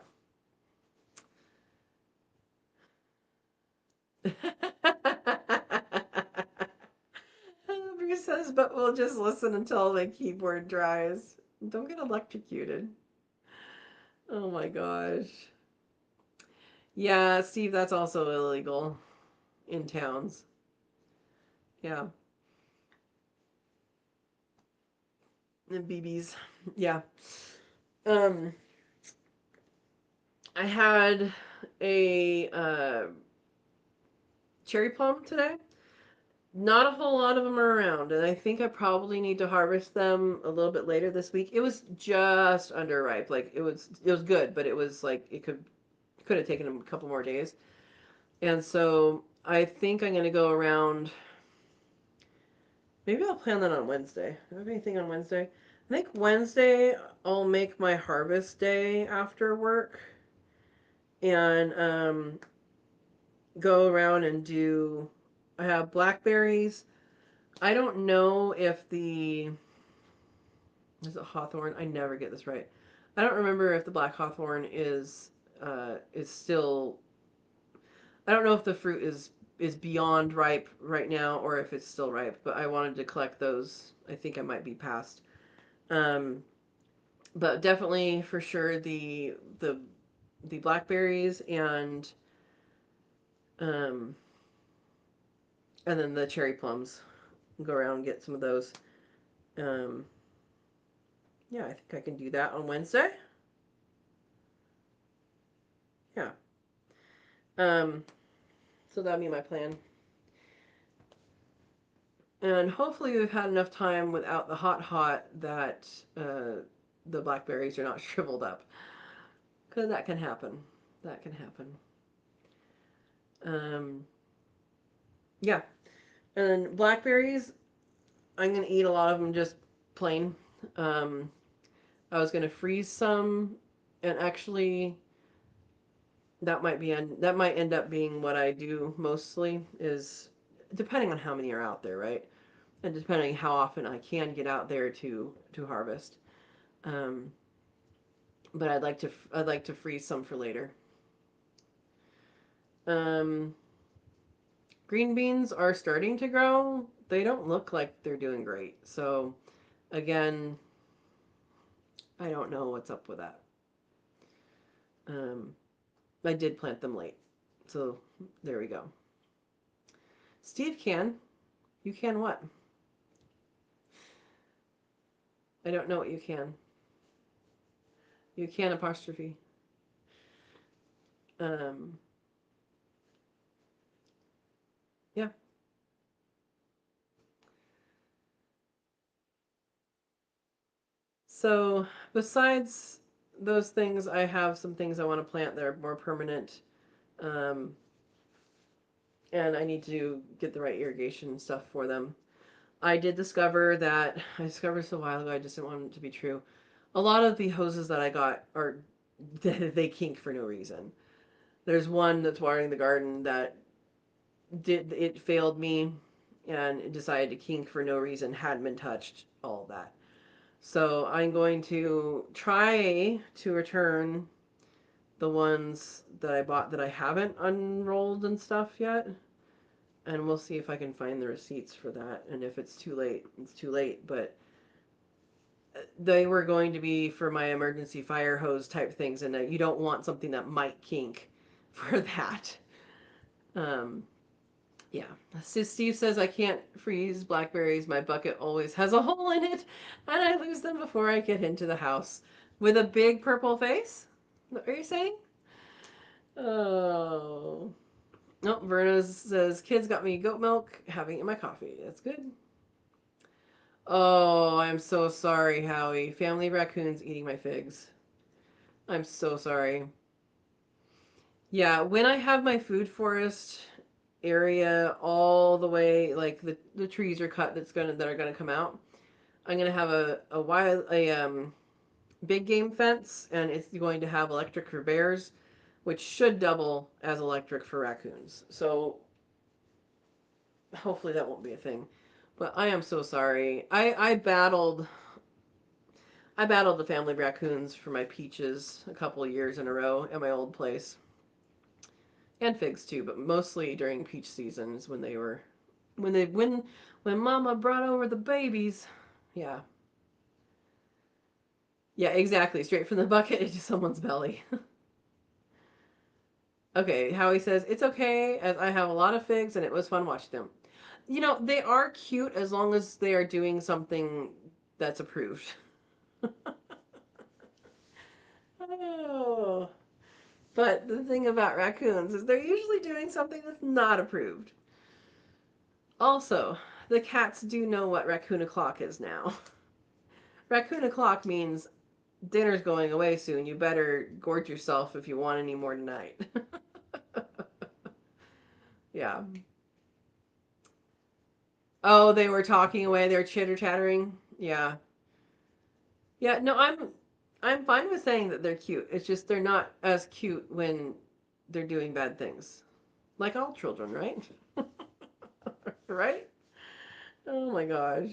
Bruce says, but we'll just listen until the keyboard dries. Don't get electrocuted. Oh my gosh. Yeah, Steve, that's also illegal in towns. Yeah. And BBs. Yeah. Um, I had a cherry plum today. Not a whole lot of them are around, and I think I probably need to harvest them a little bit later this week. It was just underripe. Like it was good, but it was like it could have taken a couple more days. And so I think I'm gonna go around. Maybe I'll plan that on Wednesday. Do I have anything on Wednesday? I think Wednesday I'll make my harvest day after work and go around and do. I have blackberries. I don't know if the is it hawthorn? I never get this right. I don't remember if the black hawthorn is still. I don't know if the fruit is beyond ripe right now or if it's still ripe. But I wanted to collect those. I think I might be past. Um, but definitely for sure the blackberries um and then the cherry plums. Go around and get some of those. Um, yeah, I think I can do that on Wednesday. Yeah. Um, so that'll be my plan. And hopefully we've had enough time without the hot that the blackberries are not shriveled up. Because that can happen. That can happen. Um, yeah. And then blackberries, I'm going to eat a lot of them just plain. Um, I was going to freeze some And actually, that might end up being what I do mostly is depending on how many are out there, right? And depending how often I can get out there to harvest. Um, but I'd like to freeze some for later. Um, green beans are starting to grow. They don't look like they're doing great. So again, I don't know what's up with that. Um, I did plant them late. So there we go. Steve can. You can what? I don't know what you can. You can apostrophe. Um, yeah. So besides those things, I have some things I want to plant that are more permanent. Um, and I need to get the right irrigation stuff for them. I did discover that I discovered this a while ago. I just didn't want it to be true. A lot of the hoses that I got are they kink for no reason. There's one that's watering the garden that did it failed me and it decided to kink for no reason, hadn't been touched, all of that. So I'm going to try to return the ones that I bought that I haven't unrolled and stuff yet. And we'll see if I can find the receipts for that. And if it's too late, it's too late. But they were going to be for my emergency fire hose type things. And you don't want something that might kink for that. Um, yeah. Steve says I can't freeze blackberries. My bucket always has a hole in it. And I lose them before I get into the house. With a big purple face? What are you saying? Oh. No, Verna says, kids got me goat milk, having it in my coffee. That's good. Oh, I'm so sorry, Howie. Family raccoons eating my figs. I'm so sorry. Yeah, when I have my food forest area all the way, like the trees are cut that are gonna come out, I'm gonna have a big game fence, and it's going to have electric for bears, which should double as electric for raccoons. So hopefully that won't be a thing. But I am so sorry. I battled the family raccoons for my peaches a couple of years in a row at my old place. And figs too, but mostly during peach seasons when they when mama brought over the babies. Yeah. Yeah, exactly. Straight from the bucket into someone's belly. Okay, Howie says, it's okay as I have a lot of figs and it was fun watching them. You know, they are cute as long as they are doing something that's approved. Oh. But the thing about raccoons is they're usually doing something that's not approved. Also, the cats do know what raccoon o'clock is now. Raccoon o'clock means dinner's going away soon. You better gorge yourself if you want any more tonight. Yeah. Oh, they were talking away. They were chitter chattering. Yeah. Yeah. No, I'm fine with saying that they're cute. It's just they're not as cute when they're doing bad things, like all children, right? Right? Oh my gosh.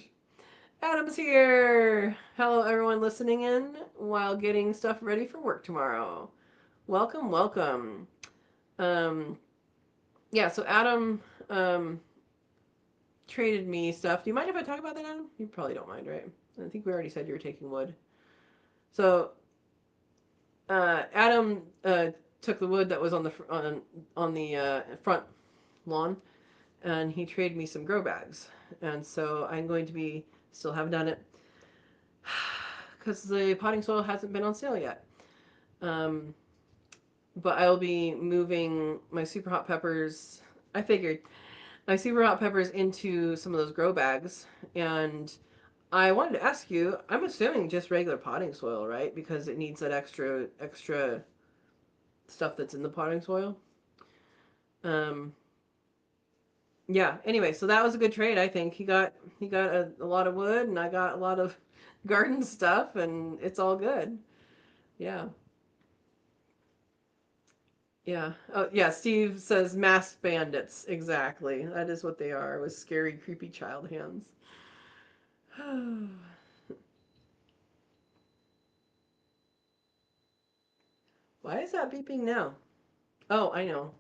Adam's here. Hello, everyone listening in while getting stuff ready for work tomorrow. Welcome, welcome. Um, yeah, so Adam um, traded me stuff. Do you mind if I talk about that, Adam? You probably don't mind, right? I think we already said you were taking wood. So Adam took the wood that was on the front lawn, and he traded me some grow bags. And so I'm going to be still haven't done it because the potting soil hasn't been on sale yet. Um, but I'll be moving my super hot peppers. I figured my super hot peppers into some of those grow bags, and I wanted to ask you. I'm assuming just regular potting soil, right? Because it needs that extra stuff that's in the potting soil. Um, yeah. Anyway, so that was a good trade. I think he got a lot of wood, and I got a lot of garden stuff, and it's all good. Yeah. Yeah. Oh, yeah. Steve says masked bandits. Exactly. That is what they are, with scary, creepy child hands. Why is that beeping now? Oh, I know.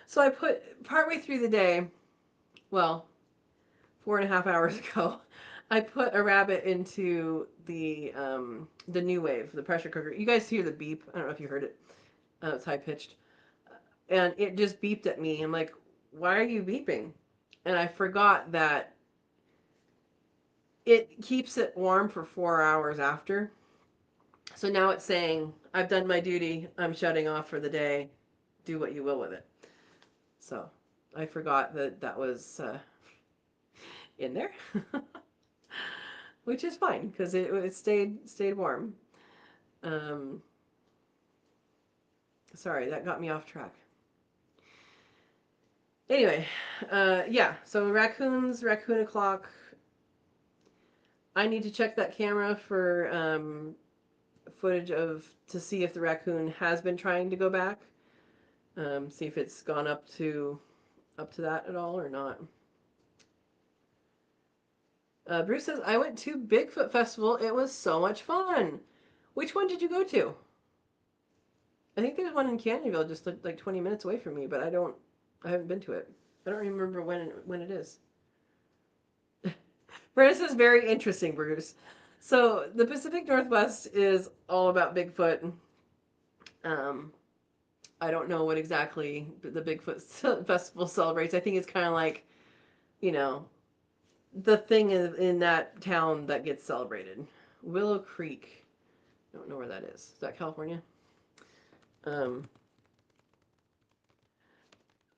So I put partway through the day, well, 4.5 hours ago, I put a rabbit into the new wave, the pressure cooker. You guys hear the beep? I don't know if you heard it. It's high pitched, and it just beeped at me. I'm like, "Why are you beeping?" And I forgot that it keeps it warm for 4 hours after. So now it's saying, "I've done my duty. I'm shutting off for the day. Do what you will with it." So I forgot that that was in there, which is fine because it stayed warm. Um, Sorry, that got me off track. Anyway, yeah. So raccoon o'clock. I need to check that camera for footage of to see if the raccoon has been trying to go back. See if it's gone up to that at all or not. Bruce says I went to Bigfoot Festival. It was so much fun. Which one did you go to? I think there's one in Canyonville, just like 20 minutes away from me, but I haven't been to it. I don't remember when it is. This is very interesting, Bruce. So the Pacific Northwest is all about Bigfoot. Um, I don't know what exactly the Bigfoot Festival celebrates. I think it's kind of like, you know, the thing in that town that gets celebrated. Willow Creek. I don't know where that is. Is that California? Um,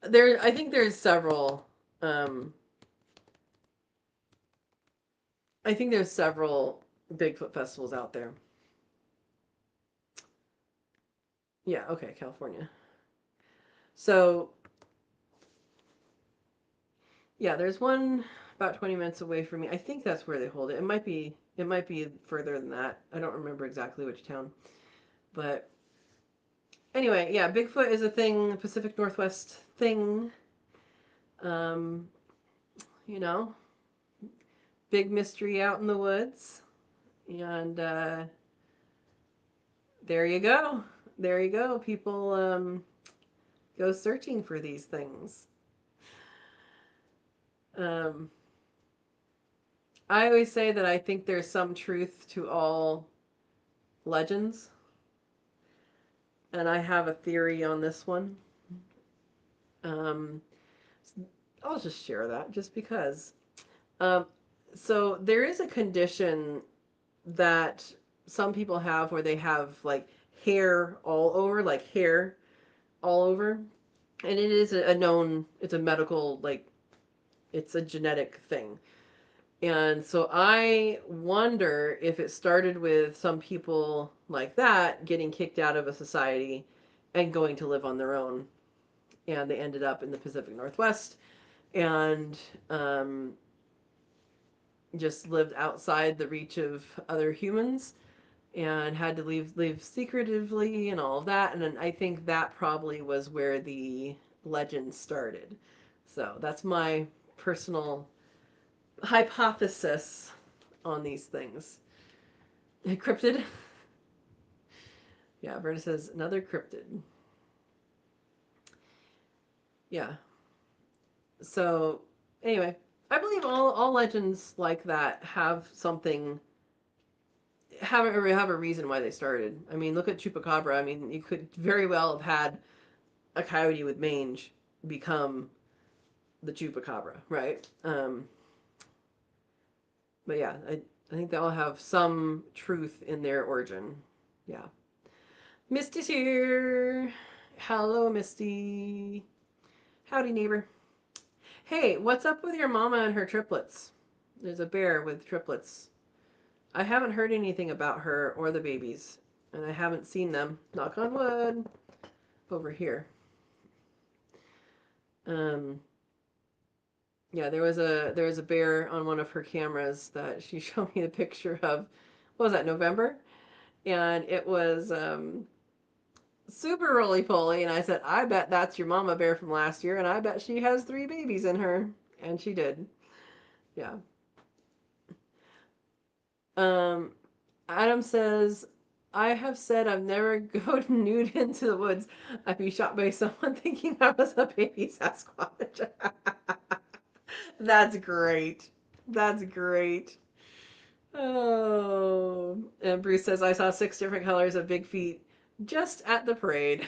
I think there's several. Um, I think there's several Bigfoot festivals out there. Yeah. Okay, California. So yeah, there's one about 20 minutes away from me. I think that's where they hold it. It might be further than that. I don't remember exactly which town. But anyway, yeah, Bigfoot is a thing, Pacific Northwest thing. Um, you know, big mystery out in the woods. And there you go. There you go. People go searching for these things. Um, I always say that I think there's some truth to all legends, and I have a theory on this one. Um, I'll just share that just because. Um, so there is a condition that some people have where they have like hair all over, like hair all over, and it is a known. It's a medical like it's a genetic thing. And so I wonder if it started with some people like that getting kicked out of a society and going to live on their own. And they ended up in the Pacific Northwest and just lived outside the reach of other humans and had to live secretively and all of that. And then I think that probably was where the legend started. So that's my personal hypothesis on these things. Cryptid? Yeah, Berta says another cryptid. Yeah. So anyway, I believe all legends like that have something have a reason why they started. I mean, look at Chupacabra. I mean, you could very well have had a coyote with mange become the Chupacabra, right? But yeah, I think they all have some truth in their origin. Yeah. Misty's here. Hello, Misty. Howdy, neighbor. Hey, what's up with your mama and her triplets? There's a bear with triplets. I haven't heard anything about her or the babies, and I haven't seen them, knock on wood, over here. Um, yeah, there was a bear on one of her cameras that she showed me the picture of. What was that, November? And it was super roly-poly. And I said, I bet that's your mama bear from last year, and I bet she has 3 babies in her. And she did. Yeah. Um, Adam says, I have said I've never go nude into the woods. I'd be shot by someone thinking I was a baby Sasquatch. That's great. That's great. Oh. And Bruce says, I saw 6 different colors of big feet just at the parade.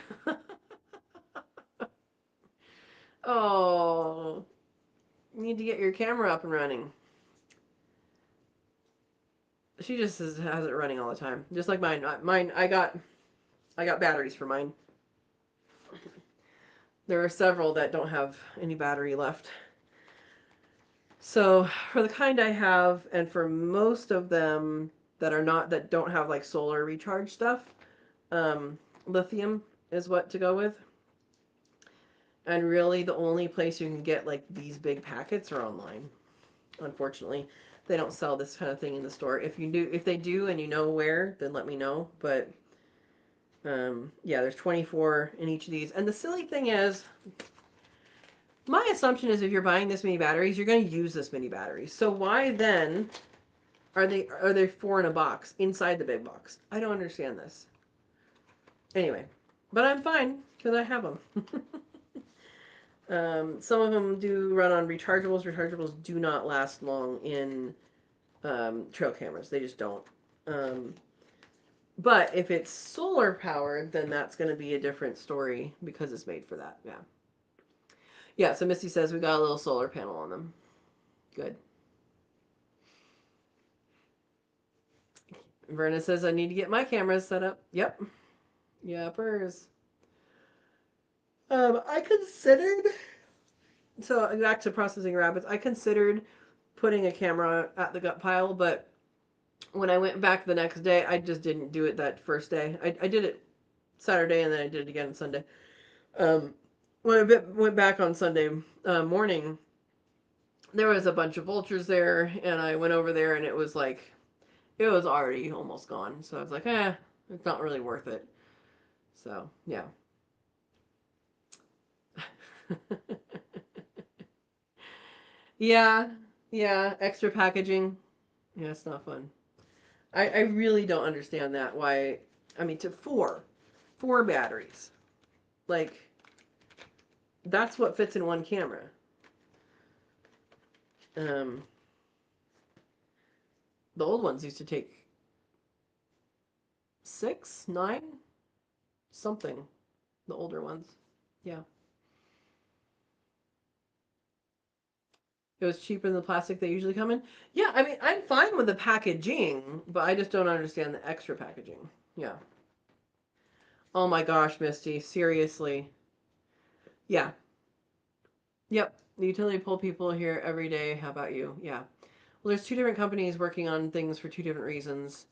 Oh. You need to get your camera up and running. She just has it running all the time. Just like mine. Mine, I got batteries for mine. There are several that don't have any battery left. So for the kind I have, and for most of them that don't have like solar recharge stuff, lithium is what to go with. And really, the only place you can get like these big packets are online. Unfortunately, they don't sell this kind of thing in the store. If they do, and you know where, then let me know. But yeah, there's 24 in each of these. And the silly thing is, my assumption is if you're buying this many batteries, you're going to use this many batteries. So why then are they 4 in a box inside the big box? I don't understand this. Anyway, but I'm fine because I have them. Some of them do run on rechargeables. Rechargeables do not last long in trail cameras. They just don't. Um, but if it's solar powered, then that's going to be a different story because it's made for that. Yeah. Yeah. So Misty says we got a little solar panel on them. Good. Verna says I need to get my cameras set up. Yep. Yepers. I considered. So back to processing rabbits. I considered putting a camera at the gut pile, but when I went back the next day, I just didn't do it that first day. I did it Saturday and then I did it again Sunday. Um, when I went back on Sunday morning, there was a bunch of vultures there, and I went over there and it was like, it was already almost gone. So I was like, it's not really worth it. So, yeah. Yeah, yeah, extra packaging. Yeah, it's not fun. I really don't understand that. Why? I mean, to four batteries. Like, that's what fits in one camera. Um, the old ones used to take 6, 9, something. The older ones. Yeah. It was cheaper than the plastic they usually come in. Yeah, I mean, I'm fine with the packaging, but I just don't understand the extra packaging. Yeah. Oh my gosh, Misty. Seriously. Yeah. Yep. The utility pole people here every day. How about you? Yeah. Well, there's 2 different companies working on things for 2 different reasons.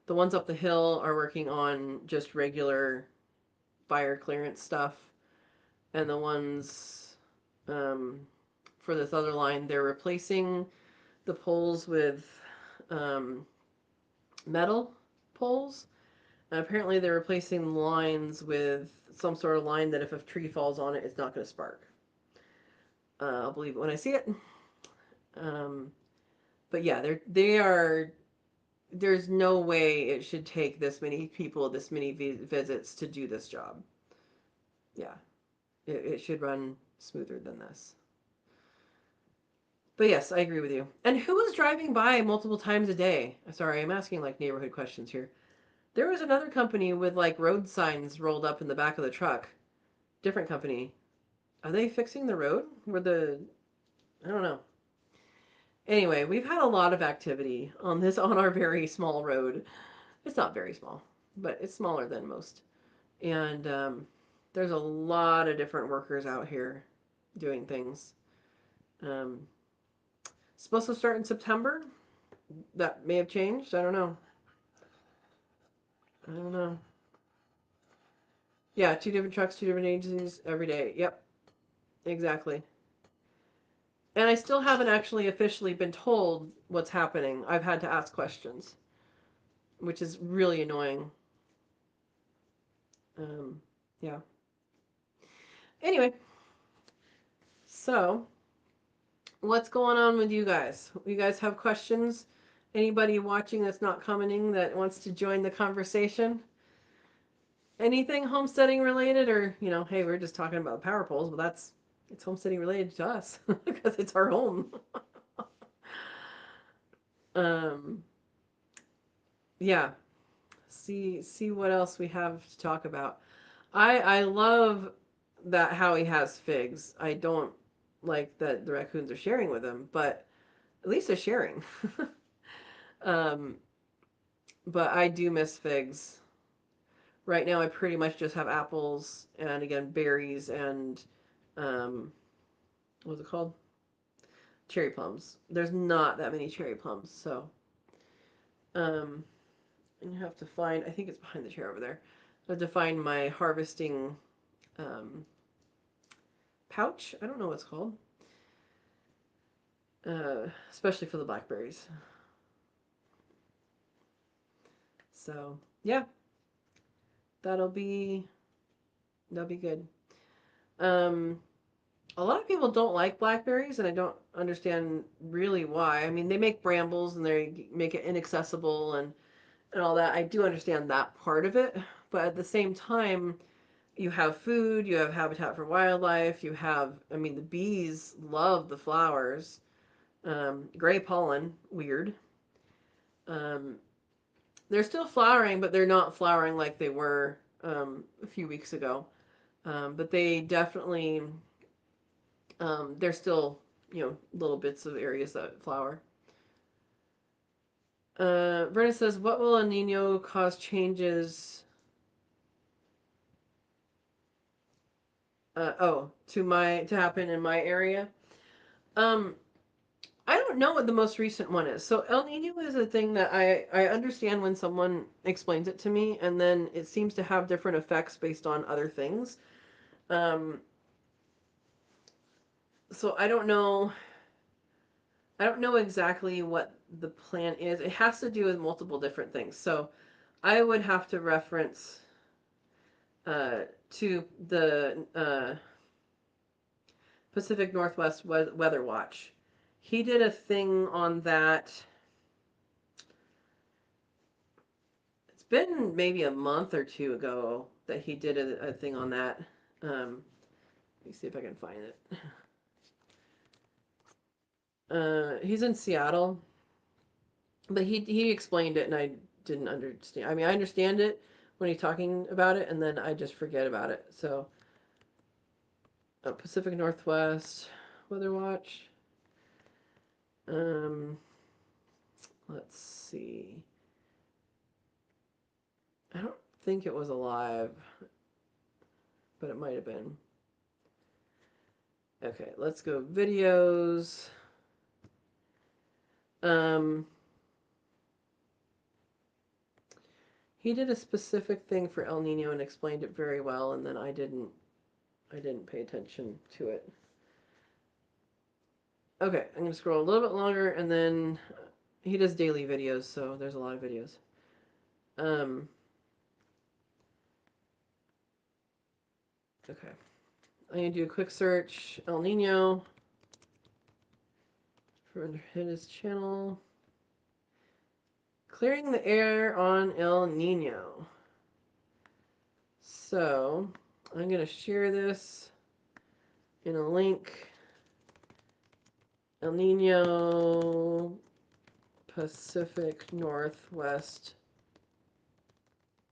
The ones up the hill are working on just regular fire clearance stuff, and the ones um, for this other line, they're replacing the poles with um, metal poles. And apparently, they're replacing lines with some sort of line that if a tree falls on it, it's not going to spark. I'll believe it when I see it. Um, but yeah, they are. There's no way it should take this many people, this many visits to do this job. Yeah, it should run smoother than this. But yes, I agree with you. And who was driving by multiple times a day? Sorry, I'm asking like neighborhood questions here. There was another company with like road signs rolled up in the back of the truck. Different company. Are they fixing the road? Where the I don't know. Anyway, we've had a lot of activity on our very small road. It's not very small, but it's smaller than most. And there's a lot of different workers out here doing things. Um, Supposed to start in September. That may have changed. I don't know. I don't know. Yeah, 2 different trucks, 2 different agencies every day. Yep, exactly. And I still haven't actually officially been told what's happening. I've had to ask questions, which is really annoying. Yeah. Anyway, so what's going on with you guys? You guys have questions? Anybody watching that's not commenting that wants to join the conversation? Anything homesteading related, or hey, we're just talking about power poles, but it's homesteading related to us because it's our home. um, yeah. See what else we have to talk about. I love that Howie has figs. I don't like that the raccoons are sharing with him, but at least they're sharing. um, but I do miss figs. Right now, I pretty much just have apples and again berries and um, what's it called? Cherry plums. There's not that many cherry plums, so um, and you have to find. I think it's behind the chair over there. I have to find my harvesting um, pouch. I don't know what it's called. Especially for the blackberries. So yeah, that'll be that'll be good. Um, a lot of people don't like blackberries, and I don't understand really why. I mean, they make brambles and they make it inaccessible and all that. I do understand that part of it, but at the same time, you have food, you have habitat for wildlife, you have. I mean, the bees love the flowers. Gray pollen, weird. Um, they're still flowering, but they're not flowering like they were a few weeks ago. But they definitely, there's still, little bits of areas that flower. Verna says, what will El Nino cause changes? To happen in my area. Um, I don't know what the most recent one is. So El Nino is a thing that I understand when someone explains it to me, and then it seems to have different effects based on other things. Um, so I don't know exactly what the plan is. It has to do with multiple different things. So I would have to reference uh, to the Pacific Northwest Weather Watch. He did a thing on that. It's been maybe a month or two ago that he did a thing on that. Let me see if I can find it. He's in Seattle, but he explained it and I didn't understand. I mean, I understand it when he's talking about it, and then I just forget about it. So, Pacific Northwest Weather Watch. Um, let's see. I don't think it was alive, but it might have been. Okay, let's go videos. Um, he did a specific thing for El Nino and explained it very well, and then I didn't pay attention to it. Okay, I'm gonna scroll a little bit longer, and then he does daily videos, so there's a lot of videos. Um, okay, I'm gonna do a quick search El Nino for his channel. Clearing the air on El Nino. So I'm gonna share this in a link. El Nino Pacific Northwest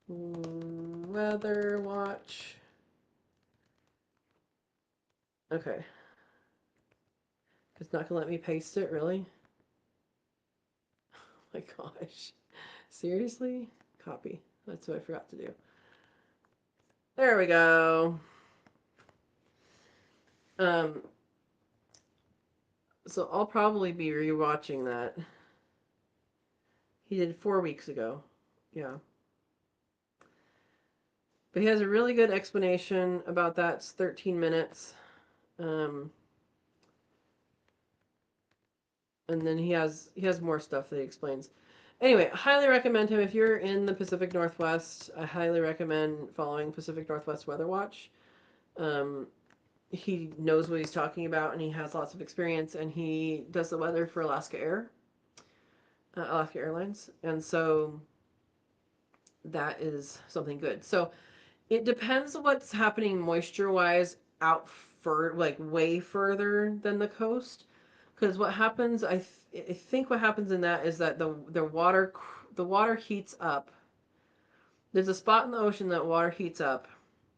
Weather Watch. Okay. It's not gonna let me paste it, really? Oh my gosh. Seriously? Copy. That's what I forgot to do. There we go. Um, so I'll probably be rewatching that. He did 4 weeks ago. Yeah. But he has a really good explanation about that. It's 13 minutes. Um, and then he has more stuff that he explains. Anyway, I highly recommend him if you're in the Pacific Northwest. I highly recommend following Pacific Northwest Weather Watch. Um, he knows what he's talking about, and he has lots of experience, and he does the weather for Alaska Airlines, and so that is something good. So it depends on what's happening moisture wise out for like way further than the coast. Because what happens, I think what happens in that is that the water heats up. There's a spot in the ocean that water heats up,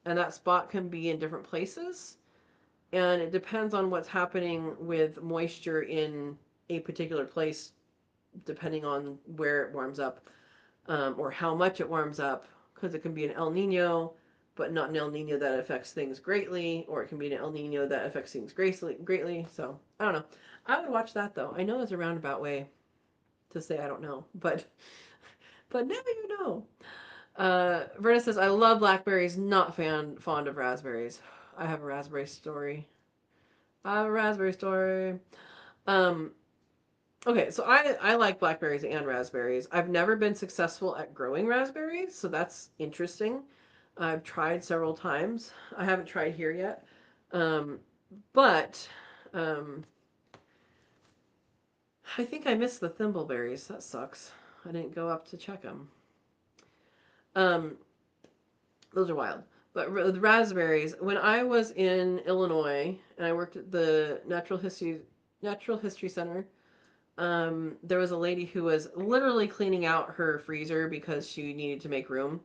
and that spot can be in different places, and it depends on what's happening with moisture in a particular place, depending on where it warms up, or how much it warms up, because it can be an El Nino, but not an El Nino that affects things greatly, or it can be an El Nino that affects things greatly. So I don't know. I would watch that though. I know it's a roundabout way to say I don't know, but now you know. Verna says I love blackberries, not fond of raspberries. I have a raspberry story. I have a raspberry story. Um, Okay, so I like blackberries and raspberries. I've never been successful at growing raspberries, so that's interesting. I've tried several times. I haven't tried here yet. Um, but I think I missed the thimbleberries. That sucks. I didn't go up to check them. Um, those are wild. But the raspberries, when I was in Illinois and I worked at the Natural History Center, there was a lady who was literally cleaning out her freezer because she needed to make room.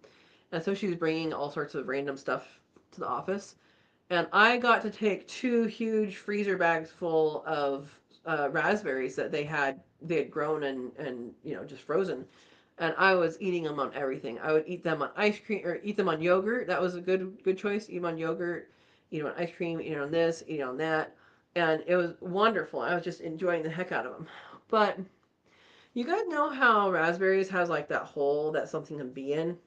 And so she was bringing all sorts of random stuff to the office. And I got to take two huge freezer bags full of raspberries that they had grown and just frozen. And I was eating them on everything. I would eat them on ice cream or eat them on yogurt. That was a good choice. Eat them on yogurt, eat them on ice cream, eat it on this, eat it on that. And it was wonderful. I was just enjoying the heck out of them. But you guys know how raspberries has like that hole that something can be in?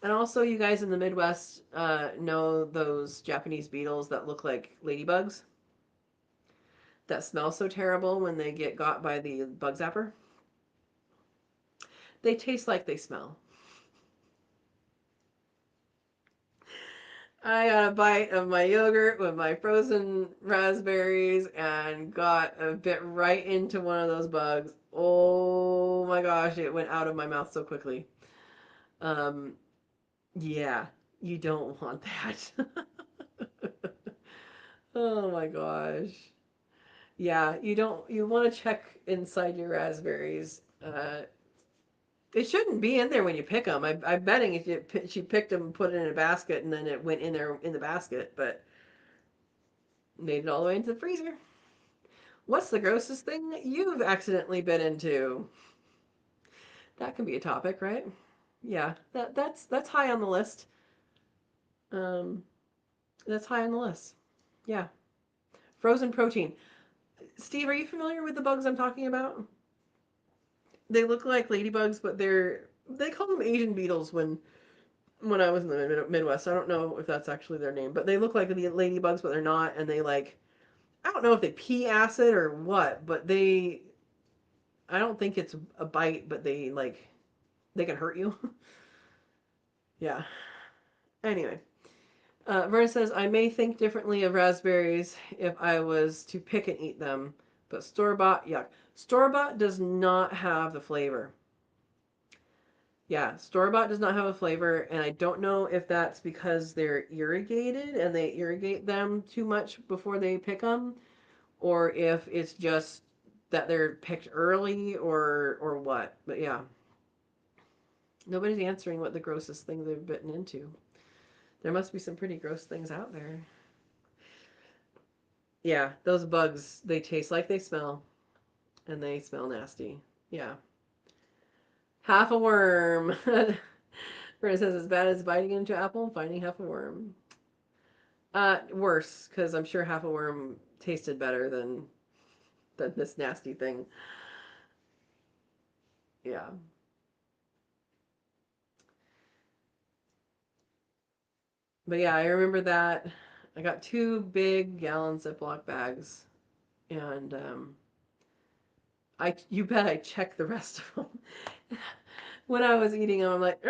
And also, you guys in the Midwest know those Japanese beetles that look like ladybugs that smell so terrible when they get got by the bug zapper? They taste like they smell. I got a bite of my yogurt with my frozen raspberries and got a bit right into one of those bugs. Oh my gosh, it went out of my mouth so quickly. Um, yeah, you don't want that. Oh my gosh. Yeah, you want to check inside your raspberries. It shouldn't be in there when you pick them. I'm betting if she picked them and put it in a basket and then it went in there in the basket, but made it all the way into the freezer. What's the grossest thing that you've accidentally bit into? That can be a topic, right? Yeah, that's high on the list. Um, that's high on the list. Yeah, frozen protein. Steve, are you familiar with the bugs I'm talking about? They look like ladybugs, but they call them Asian beetles when I was in the Midwest. I don't know if that's actually their name, but they look like the ladybugs, but they're not. And they like I don't know if they pee acid or what, but I don't think it's a bite, but they can hurt you. Yeah. Anyway, Verna says I may think differently of raspberries if I was to pick and eat them, but store bought, yuck. Store bought does not have the flavor. Yeah, store-bought does not have a flavor, and I don't know if that's because they're irrigated and they irrigate them too much before they pick them, or if it's just that they're picked early or what. But yeah, nobody's answering what the grossest thing they've bitten into. There must be some pretty gross things out there. Yeah, those bugs, they taste like they smell, and they smell nasty. Yeah. Half a worm. Brenda says, as bad as biting into an apple and finding half a worm. Worse, because I'm sure half a worm tasted better than this nasty thing. Yeah. But yeah, I remember that. I got two big gallon Ziploc bags, and you bet I checked the rest of them. When I was eating them, I'm like,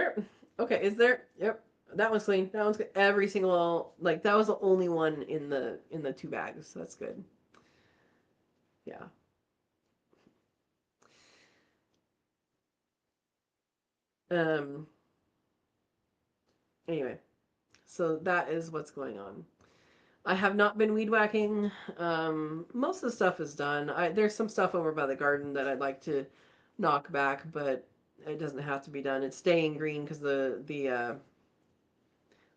okay, is there? Yep, that one's clean. That one's good. Every single, like, that was the only one in the two bags. So that's good. Yeah. Um. Anyway, so that is what's going on. I have not been weed whacking. Most of the stuff is done. There's some stuff over by the garden that I'd like to knock back, but it doesn't have to be done. It's staying green because the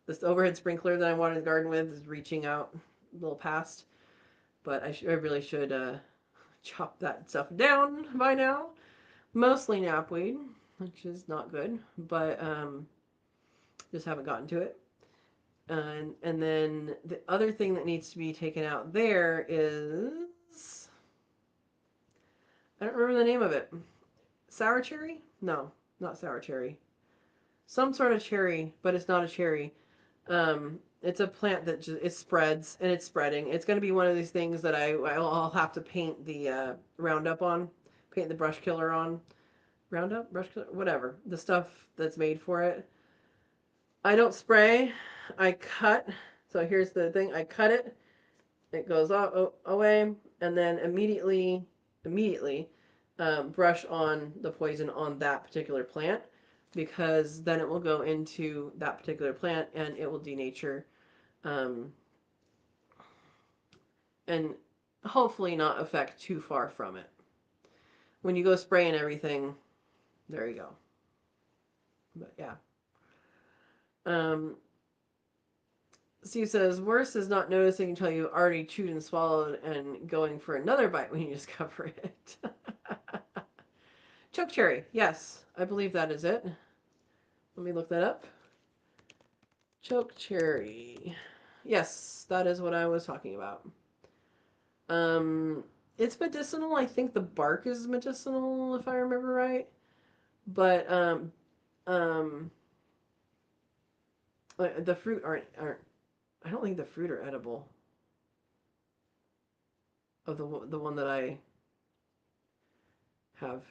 this overhead sprinkler that I wanted the garden with is reaching out a little past. But I really should chop that stuff down by now. Mostly knapweed, which is not good, but just haven't gotten to it. And then the other thing that needs to be taken out there is I don't remember the name of it. Sour cherry? No, not sour cherry. Some sort of cherry, but it's not a cherry. It's a plant that just it spreads and it's spreading. It's going to be one of these things that I'll have to paint the Roundup on, paint the brush killer on. Roundup, brush killer, whatever the stuff that's made for it. I don't spray. I cut. So here's the thing. I cut it. It goes away, and then immediately brush on the poison on that particular plant because then it will go into that particular plant and it will denature um, and hopefully not affect too far from it. When you go spraying everything, there you go. But yeah. Um, Steve says, worse is not noticing until you already chewed and swallowed and going for another bite when you discover it. Choke cherry. Yes, I believe that is it. Let me look that up. Choke cherry. Yes, that is what I was talking about. Um, it's medicinal. I think the bark is medicinal, if I remember right. But um, the fruit aren't. I don't think the fruit are edible. Of the one that I have.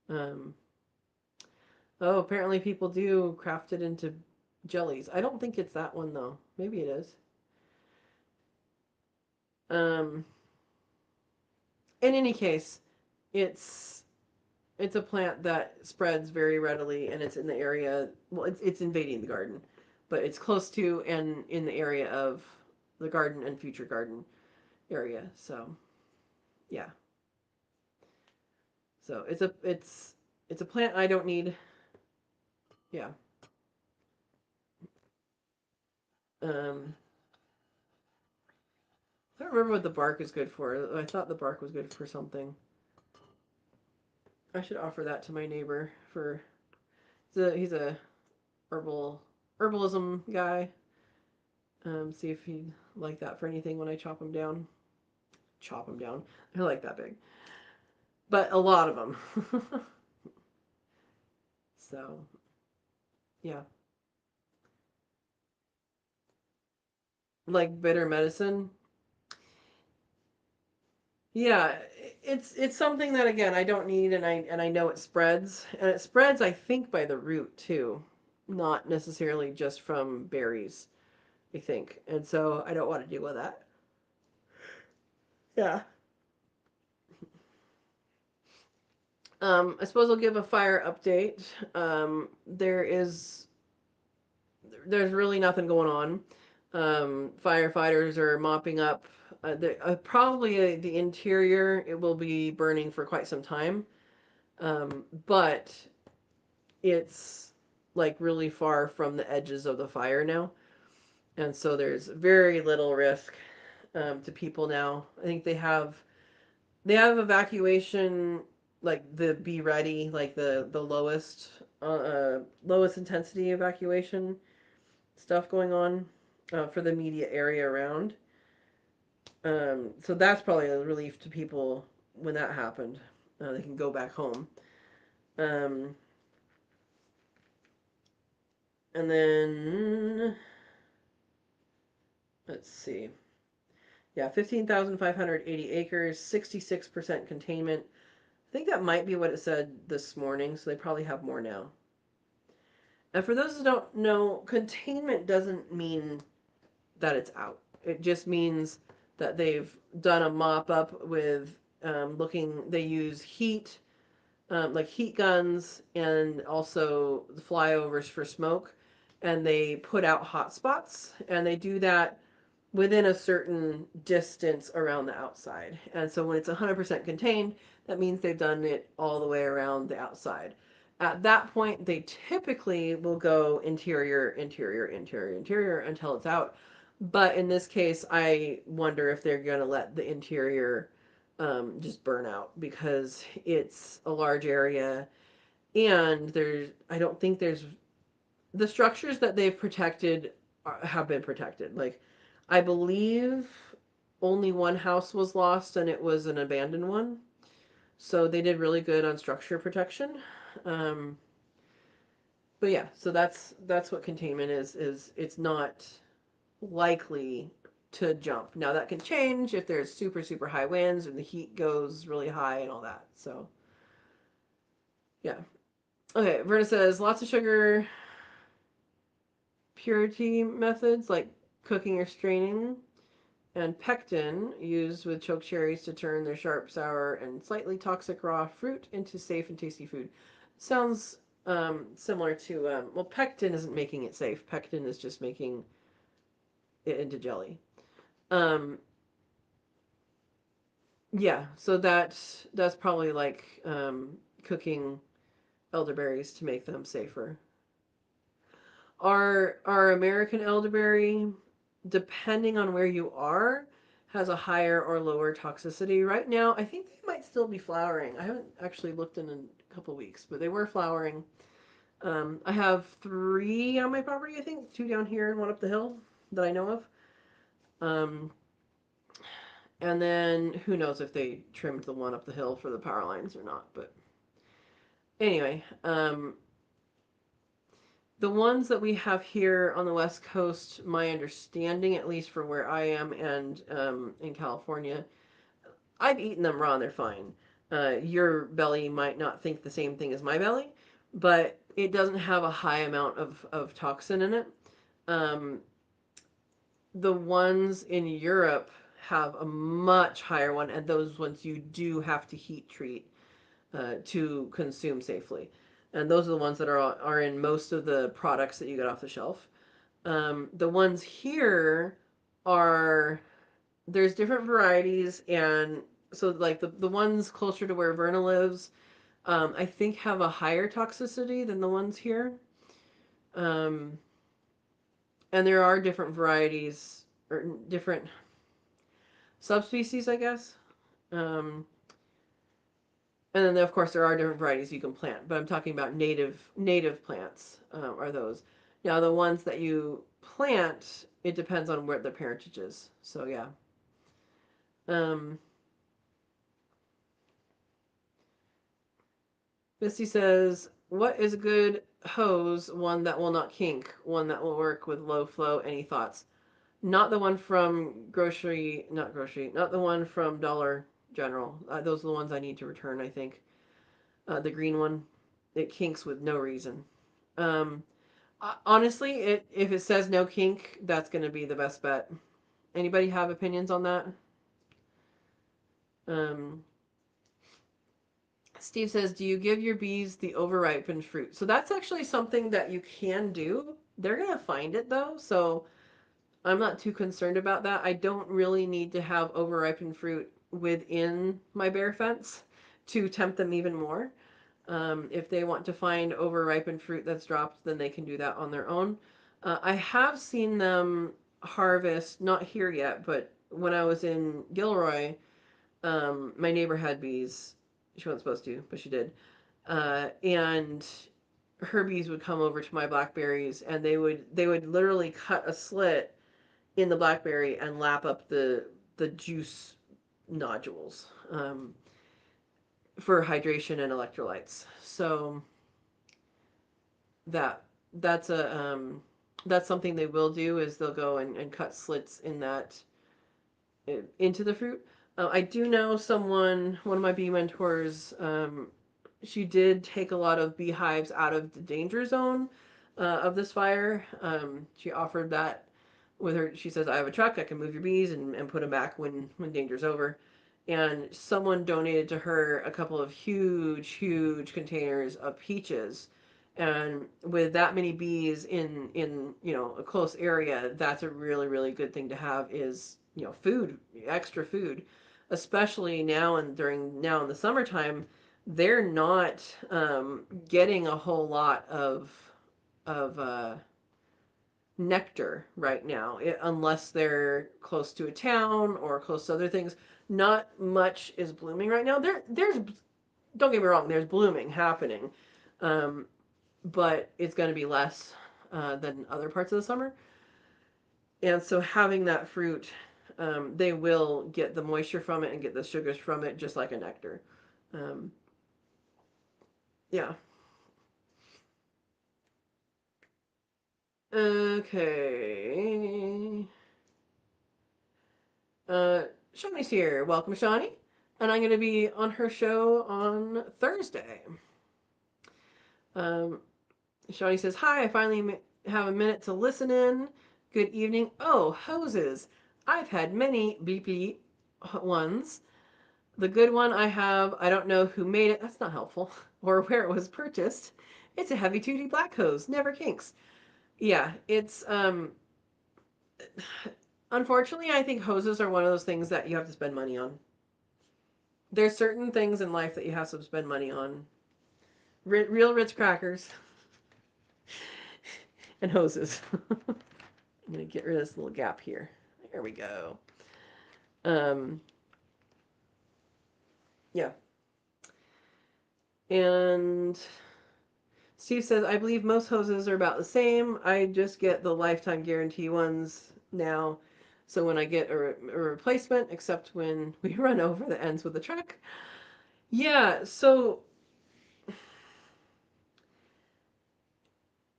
Um, oh, apparently people do craft it into jellies. I don't think it's that one though. Maybe it is. Um, in any case, it's it's a plant that spreads very readily, and it's in the area. Well, it's invading the garden, but it's close to and in the area of the garden and future garden area. So yeah, so it's a plant I don't need. Yeah. Um, I don't remember what the bark is good for. I thought the bark was good for something. I should offer that to my neighbor for. He's a herbalism guy. See if he'd like that for anything when I chop him down. Chop him down. They're like that big, but a lot of them. So yeah, like bitter medicine. Yeah, it's something that again I don't need, and I know it spreads, and it spreads I think by the root too, not necessarily just from berries. I think, and so I don't want to deal with that. Yeah. I suppose I'll give a fire update. There's really nothing going on. Firefighters are mopping up. Probably the interior. It will be burning for quite some time, but it's like really far from the edges of the fire now, and so there's very little risk to people now. I think they have evacuation like the be ready like the lowest intensity evacuation stuff going on for the immediate area around. So that's probably a relief to people when that happened. They can go back home. Um, and then let's see. Yeah, 15,580 acres, 66% containment. think that might be what it said this morning, so they probably have more now. And for those who don't know, containment doesn't mean that it's out. It just means that they've done a mop up with they use heat, like heat guns, and also the flyovers for smoke, and they put out hot spots, and they do that within a certain distance around the outside. And so when it's 100% contained, that means they've done it all the way around the outside. At that point, they typically will go interior, interior, interior, interior until it's out. But in this case, I wonder if they're going to let the interior just burn out because it's a large area and I don't think there's, the structures that they've protected have been protected. Like, I believe only one house was lost, and it was an abandoned one. So they did really good on structure protection. Um, but yeah, so that's what containment is it's not likely to jump. Now that can change if there's super super high winds and the heat goes really high and all that. So yeah. Okay, Verna says lots of sugar purity methods like cooking or straining, and pectin used with choke cherries to turn their sharp, sour, and slightly toxic raw fruit into safe and tasty food. Sounds similar to, well, pectin isn't making it safe. Pectin is just making it into jelly. Um, yeah, so that's probably like cooking elderberries to make them safer. Our American elderberry, depending on where you are, has a higher or lower toxicity. Right now, I think they might still be flowering. I haven't actually looked in a couple weeks, but they were flowering. I have three on my property, I think, two down here and one up the hill that I know of. Um, and then who knows if they trimmed the one up the hill for the power lines or not. But anyway, the ones that we have here on the West Coast, my understanding, at least for where I am and in California, I've eaten them raw and they're fine. Your belly might not think the same thing as my belly, but it doesn't have a high amount of toxin in it. Um, the ones in Europe have a much higher one, and those ones you do have to heat treat to consume safely. And those are the ones that are in most of the products that you get off the shelf. The ones here are, there's different varieties, and so like the ones closer to where Verna lives, I think have a higher toxicity than the ones here. Um, and there are different varieties or different subspecies, I guess. Um, and then of course there are different varieties you can plant, but I'm talking about native plants are those. Now the ones that you plant, it depends on where the parentage is. So yeah. Um, Misty says, "What is a good hose? One that will not kink, one that will work with low flow. Any thoughts? Not the one from not the one from Dollar General. Those are the ones I need to return. I think the green one, it kinks with no reason. Um, Honestly, if it says no kink, that's going to be the best bet. Anybody have opinions on that? Um, Steve says, "Do you give your bees the overripened fruit?" So that's actually something that you can do. They're gonna find it though, so I'm not too concerned about that. I don't really need to have overripened fruit within my bear fence to tempt them even more. If they want to find overripened fruit that's dropped, then they can do that on their own. I have seen them harvest, not here yet, but when I was in Gilroy, my neighbor had bees. She wasn't supposed to, but she did. And her bees would come over to my blackberries, and they would literally cut a slit in the blackberry and lap up the juice nodules for hydration and electrolytes. So that that's a that's something they will do is they'll go and cut slits in that into the fruit. I do know someone, one of my bee mentors, she did take a lot of beehives out of the danger zone of this fire. She offered that with her. She says, I have a truck, I can move your bees and put them back when danger's over. And someone donated to her a couple of huge, huge containers of peaches. And with that many bees in a close area, that's a really, really good thing to have is, food, extra food, especially now and during now in the summertime. They're not getting a whole lot of nectar right now, unless they're close to a town or close to other things. Not much is blooming right now. There's don't get me wrong, there's blooming happening, um, but it's going to be less than other parts of the summer. And so having that fruit, they will get the moisture from it and get the sugars from it, just like a nectar. Um, yeah. Okay. Uh, Shawnee's here. Welcome, Shawnee. And I'm going to be on her show on Thursday. Um, Shawnee says, Hi, I finally have a minute to listen in. Good evening. Oh, hoses. I've had many BP ones. The good one I have, I don't know who made it. That's not helpful. Or where it was purchased. It's a heavy duty black hose, never kinks. Yeah, it's unfortunately I think hoses are one of those things that you have to spend money on. There's certain things in life that you have to spend money on. Real Ritz crackers and hoses. I'm gonna get rid of this little gap here. There we go. Um, yeah. And Steve says, I believe most hoses are about the same. I just get the lifetime guarantee ones now. So when I get a replacement, except when we run over the ends with the truck. Yeah, so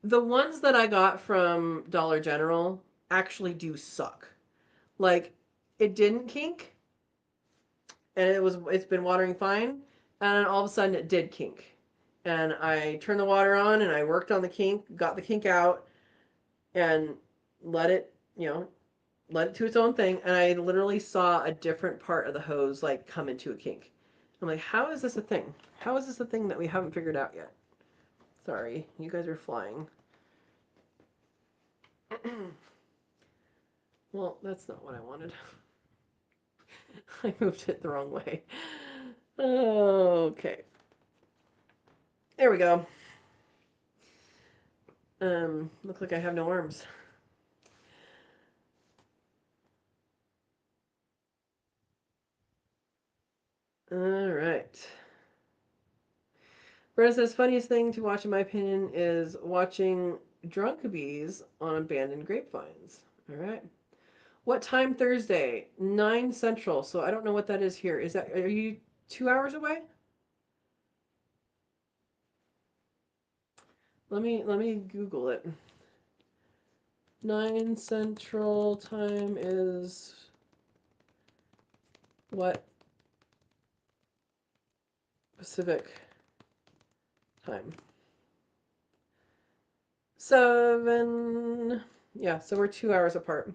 the ones that I got from Dollar General actually do suck. Like, it didn't kink, and it's been watering fine, and then all of a sudden it did kink. And I turned the water on and I worked on the kink, got the kink out, and let it, let it to its own thing, and I literally saw a different part of the hose like come into a kink. I'm like, how is this a thing? How is this a thing that we haven't figured out yet? Sorry, you guys are flying. Well, that's not what I wanted. I moved it the wrong way. Okay. There we go. Look like I have no arms. All right. Brenda says, funniest thing to watch, in my opinion, is watching drunk bees on abandoned grapevines. All right. What time Thursday? 9 Central. So I don't know what that is here. Are you 2 hours away? Let me Google it. 9 Central time is what Pacific time? 7. Yeah, so we're 2 hours apart.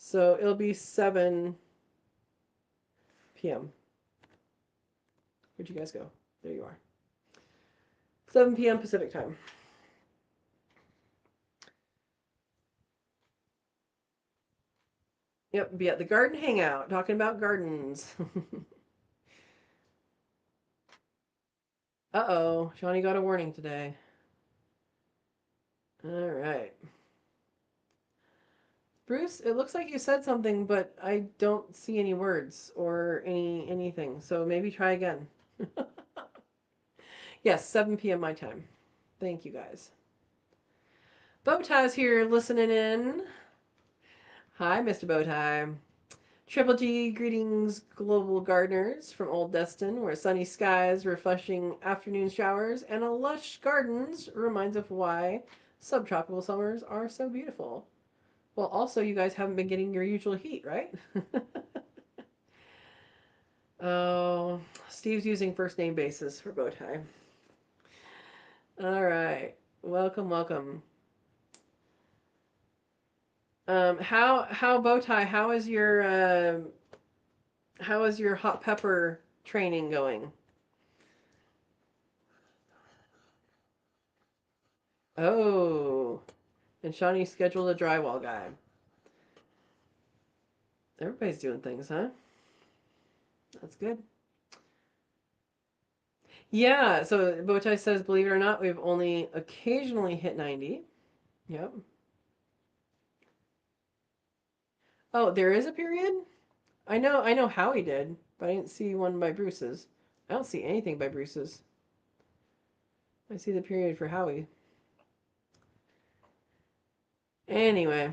So it'll be 7 p.m. Where'd you guys go? There you are. 7 p.m. Pacific time. Yep, be at the garden hangout talking about gardens. Uh-oh, Shawnee got a warning today. All right. Bruce, it looks like you said something, but I don't see any words or anything. So maybe try again. Yes, 7 p.m. my time. Thank you guys. Bowtie's here listening in. Hi, Mr. Bowtie. Triple G greetings, global gardeners from Old Destin, where sunny skies, refreshing afternoon showers, and a lush gardens reminds of why subtropical summers are so beautiful. Well, also, you guys haven't been getting your usual heat, right? Oh, Steve's using first name basis for Bowtie. All right. Welcome, welcome. How Bowtie? How is your hot pepper training going? Oh, and Shawnee scheduled a drywall guy. Everybody's doing things, huh? That's good. Yeah, so Bowtie says, believe it or not, we've only occasionally hit 90. Yep. Oh, there is a period? I know Howie did, but I didn't see one by Bruce's. I don't see anything by Bruce's. I see the period for Howie. Anyway,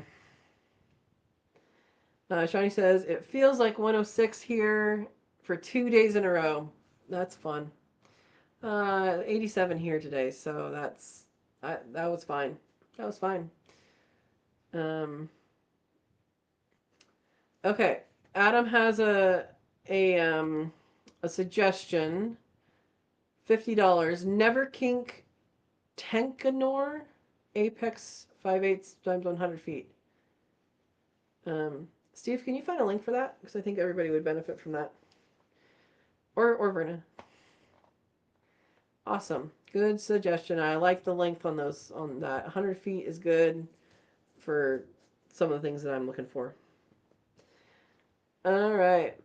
Shawnee says, it feels like 106 here for 2 days in a row. That's fun. 87 here today, so that was fine. That was fine. Um, okay, Adam has a suggestion. $50. Never kink Tenkanor Apex 5/8 times 100 feet. Steve, can you find a link for that? Because I think everybody would benefit from that. Or Verna. Awesome. Good suggestion. I like the length on those on that. 100 feet is good for some of the things that I'm looking for. All right.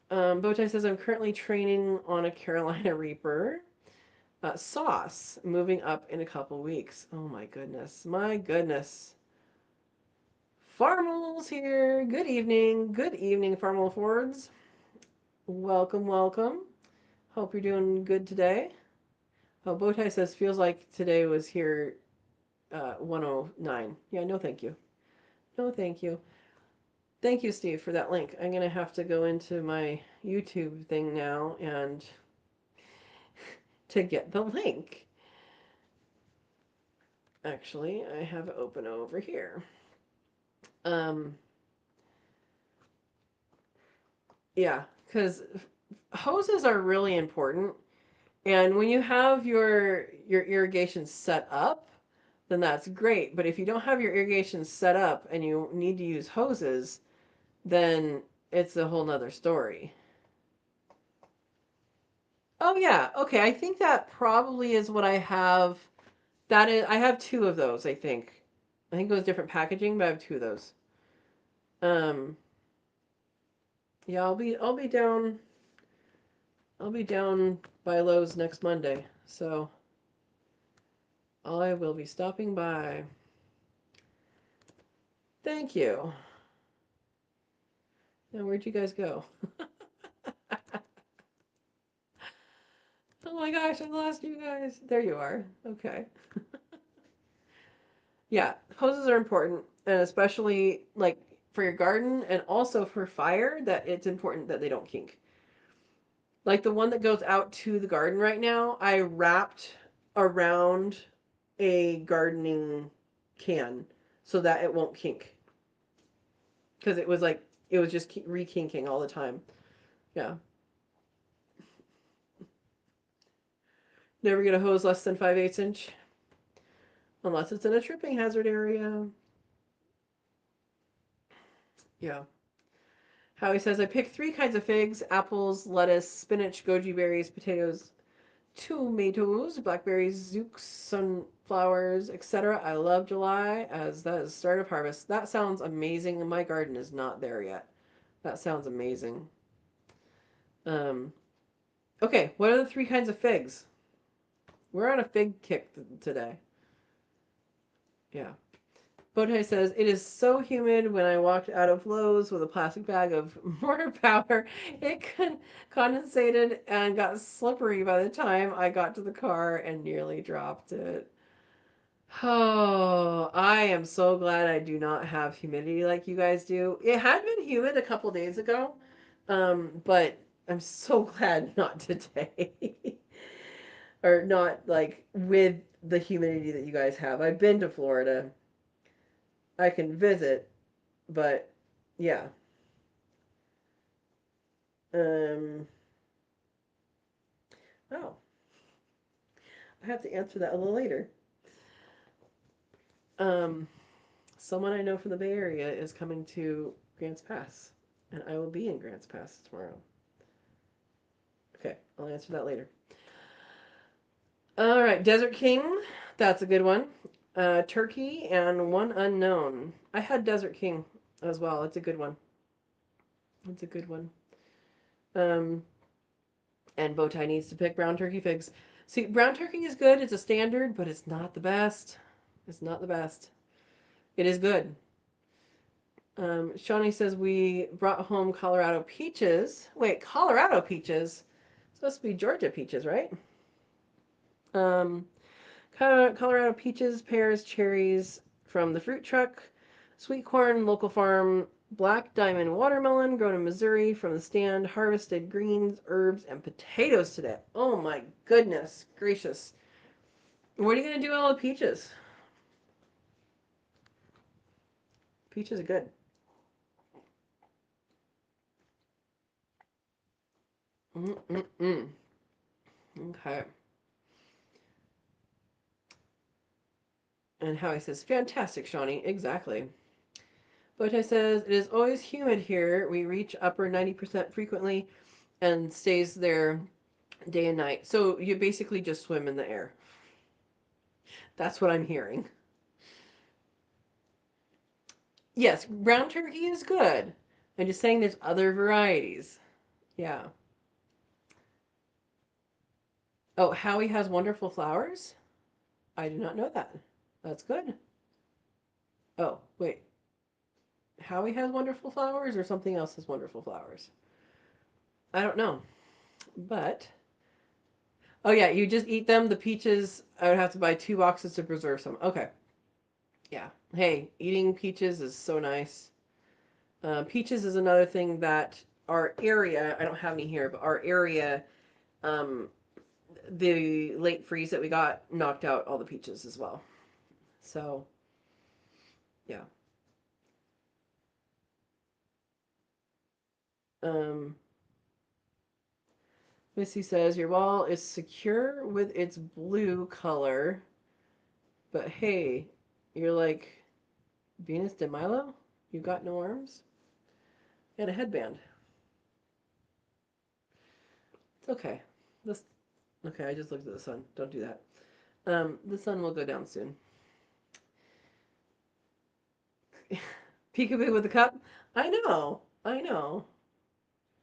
Bowtie says I'm currently training on a Carolina Reaper. Sauce moving up in a couple weeks. Oh my goodness. My goodness. Farmals here. Good evening. Good evening, Farmal Fords. Welcome, welcome. Hope you're doing good today. Oh, Bowtie says feels like today was here 109. Yeah, no thank you. No thank you. Thank you, Steve, for that link. I'm going to have to go into my YouTube thing now and to get the link. Actually, I have it open over here. Um, yeah, because hoses are really important. And when you have your irrigation set up, then that's great. But if you don't have your irrigation set up and you need to use hoses, then it's a whole nother story. Oh yeah, okay. I think that probably is what I have. That is, I have two of those. I think. I think it was different packaging, but I have two of those. Um, yeah, I'll be down by Lowe's next Monday, so I will be stopping by. Thank you. Now, where'd you guys go? Oh my gosh, I lost you guys. There you are. Okay. Yeah, hoses are important, and especially like for your garden and also for fire, that it's important that they don't kink. Like the one that goes out to the garden right now, I wrapped around a gardening can so that it won't kink because it was just re-kinking all the time. Yeah. Never get a hose less than 5/8 inch unless it's in a tripping hazard area. Yeah. Howie says I picked three kinds of figs: apples, lettuce, spinach, goji berries, potatoes, tomatoes, blackberries, zooks, sunflowers, etc. I love July as that is the start of harvest. That sounds amazing. My garden is not there yet. That sounds amazing. Um, okay, what are the three kinds of figs? We're on a fig kick today. Yeah. Bowtie says, it is so humid when I walked out of Lowe's with a plastic bag of mortar powder. It condensated and got slippery by the time I got to the car and nearly dropped it. Oh, I am so glad I do not have humidity like you guys do. It had been humid a couple days ago, but I'm so glad not today. Or not like with the humidity that you guys have. I've been to Florida. I can visit, but yeah. Um, oh, I have to answer that a little later. Um, Someone I know from the Bay Area is coming to Grants Pass, and I will be in Grants Pass tomorrow. Okay, I'll answer that later. All right, Desert King. That's a good one. Turkey and One Unknown. I had Desert King as well. It's a good one. It's a good one. Um, and Bowtie needs to pick brown turkey figs. See, brown turkey is good. It's a standard, but it's not the best. It's not the best. It is good. Shawnee says we brought home Colorado peaches. Wait, Colorado peaches? It's supposed to be Georgia peaches, right? Um, Colorado peaches, pears, cherries from the fruit truck, sweet corn, local farm, black diamond watermelon grown in Missouri from the stand, harvested greens, herbs, and potatoes today. Oh my goodness gracious. What are you going to do with all the peaches? Peaches are good. Mm-mm-mm. Okay. And Howie says, fantastic, Shawnee. Exactly. Bowtie says, it is always humid here. We reach upper 90% frequently and stays there day and night. So you basically just swim in the air. That's what I'm hearing. Yes, brown turkey is good. I'm just saying there's other varieties. Yeah. Oh, Howie has wonderful flowers? I did not know that. That's good. Oh, wait. Howie has wonderful flowers or something else has wonderful flowers? I don't know. But oh yeah, you just eat them. The peaches, I would have to buy 2 boxes to preserve some. Okay. Yeah. Hey, eating peaches is so nice. Peaches is another thing that our area, I don't have any here, but our area, um, the late freeze that we got knocked out all the peaches as well. So, yeah. Um, Missy says, your wall is secure with its blue color, but hey, you're like Venus de Milo? You got no arms? And a headband. It's okay. This okay, I just looked at the sun. Don't do that. The sun will go down soon. Peekaboo with the cup. I know. I know.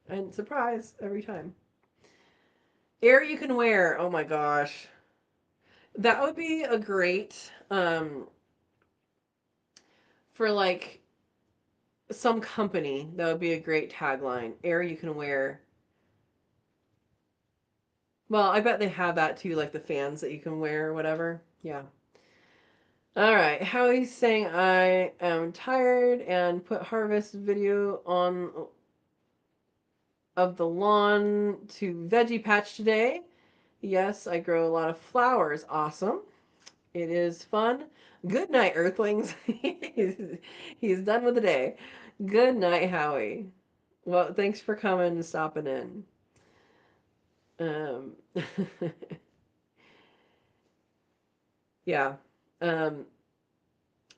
And surprise every time. Air you can wear. Oh my gosh. That would be a great for like some company. That would be a great tagline. Air you can wear. Well, I bet they have that too, like the fans that you can wear or whatever. Yeah. All right. Howie's saying I am tired and put harvest video on of the lawn to veggie patch today. Yes, I grow a lot of flowers. Awesome. It is fun. Good night, Earthlings. He's done with the day. Good night, Howie. Well, thanks for coming and stopping in. Um, yeah. Um,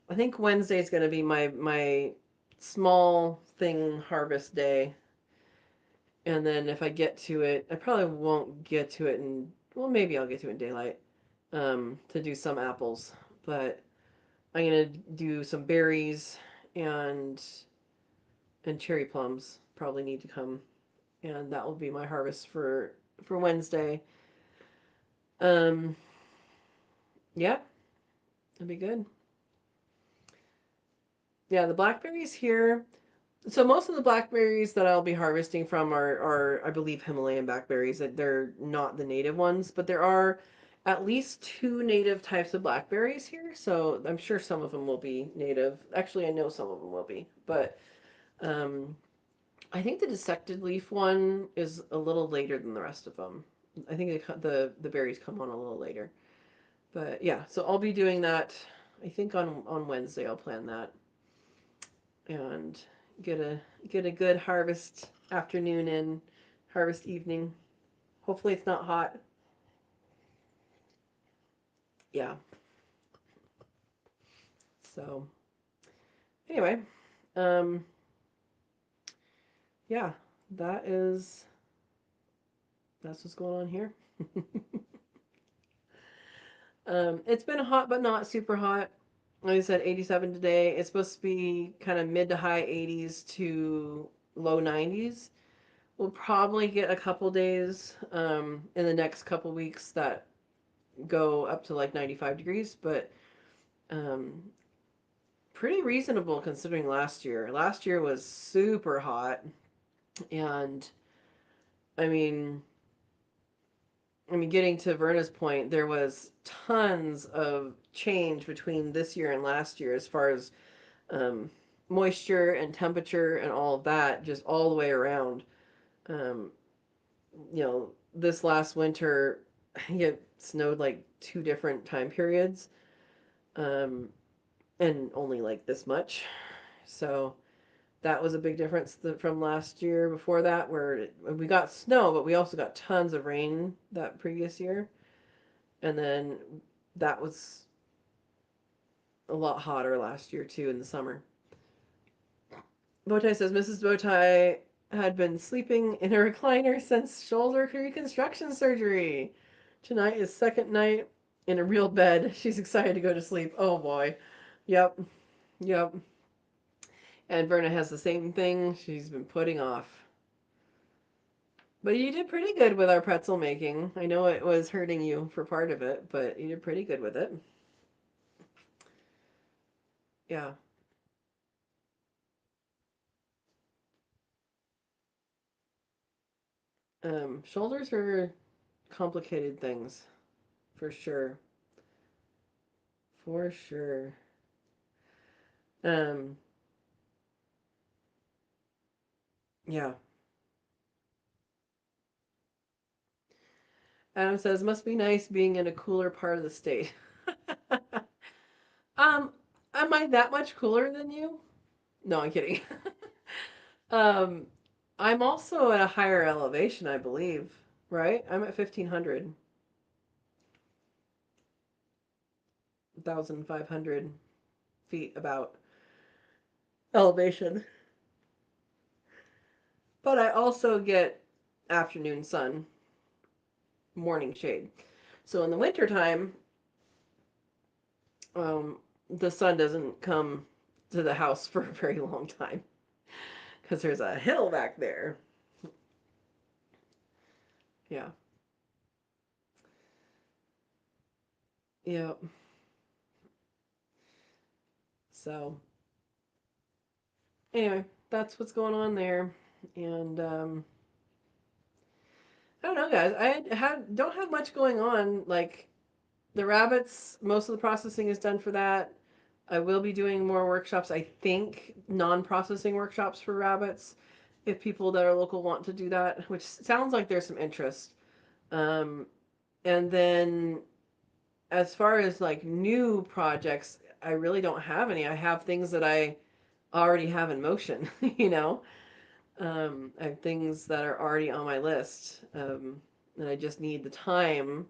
I think Wednesday is going to be my small thing harvest day. And then if I get to it, I probably won't get to it in, well, maybe I'll get to it in daylight, to do some apples. But I'm gonna do some berries and and cherry plums probably need to come, and that will be my harvest for Wednesday. Um, yeah, it'll be good. Yeah, the blackberries here. So most of the blackberries that I'll be harvesting from are I believe Himalayan blackberries. That they're not the native ones, but there are at least two native types of blackberries here. So I'm sure some of them will be native. Actually, I know some of them will be, but um, I think the dissected leaf one is a little later than the rest of them. I think the berries come on a little later. But yeah, so I'll be doing that. I think on Wednesday I'll plan that and get a get a good harvest afternoon in. harvest evening. Hopefully it's not hot. Yeah. So anyway, um, yeah, that is that's what's going on here. It's been hot, but not super hot. Like I said, 87 today. It's supposed to be kind of mid to high 80s to low 90s. We'll probably get a couple days in the next couple weeks that go up to like 95 degrees, but um, pretty reasonable considering last year. Last year was super hot, and I mean, getting to Verna's point, there was tons of change between this year and last year as far as um, moisture and temperature and all of that, just all the way around. Um, this last winter, it snowed like two different time periods, um, and only like this much. So that was a big difference from last year before that, where we got snow, but we also got tons of rain that previous year. And then that was a lot hotter last year too in the summer. Bowtie says Mrs. Bowtie had been sleeping in a recliner since shoulder reconstruction surgery. Tonight is second night in a real bed. She's excited to go to sleep. Oh boy. Yep. Yep. And Verna has the same thing she's been putting off. But you did pretty good with our pretzel making. I know it was hurting you for part of it, but you did pretty good with it. Yeah. Shoulders are complicated things, for sure. For sure. Um, yeah. Adam says, must be nice being in a cooler part of the state. um, am I that much cooler than you? No, I'm kidding. um, I'm also at a higher elevation, I believe, right? I'm at 1500, 1,500 feet about elevation. But I also get afternoon sun, morning shade. So in the wintertime, um, the sun doesn't come to the house for a very long time because there's a hill back there. Yeah. Yeah. So anyway, that's what's going on there. And I don't know, guys. Don't have much going on. Like the rabbits, most of the processing is done for that. I will be doing more workshops. I think non-processing workshops for rabbits, if people that are local want to do that, which sounds like there's some interest. Um, and then as far as like new projects, I really don't have any. I have things that I already have in motion, you know. I have things that are already on my list, and I just need the time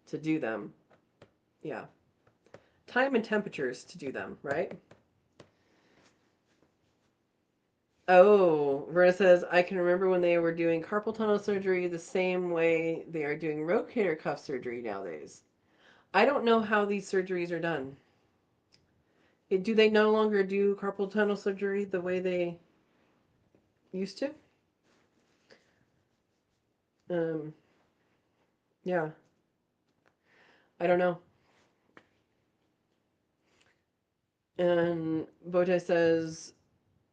to do them. Yeah, time and temperatures to do them, right? Oh, Verna says, I can remember when they were doing carpal tunnel surgery the same way they are doing rotator cuff surgery nowadays. I don't know how these surgeries are done. Do they no longer do carpal tunnel surgery the way they used to? Um, yeah, I don't know. And Bowtie says,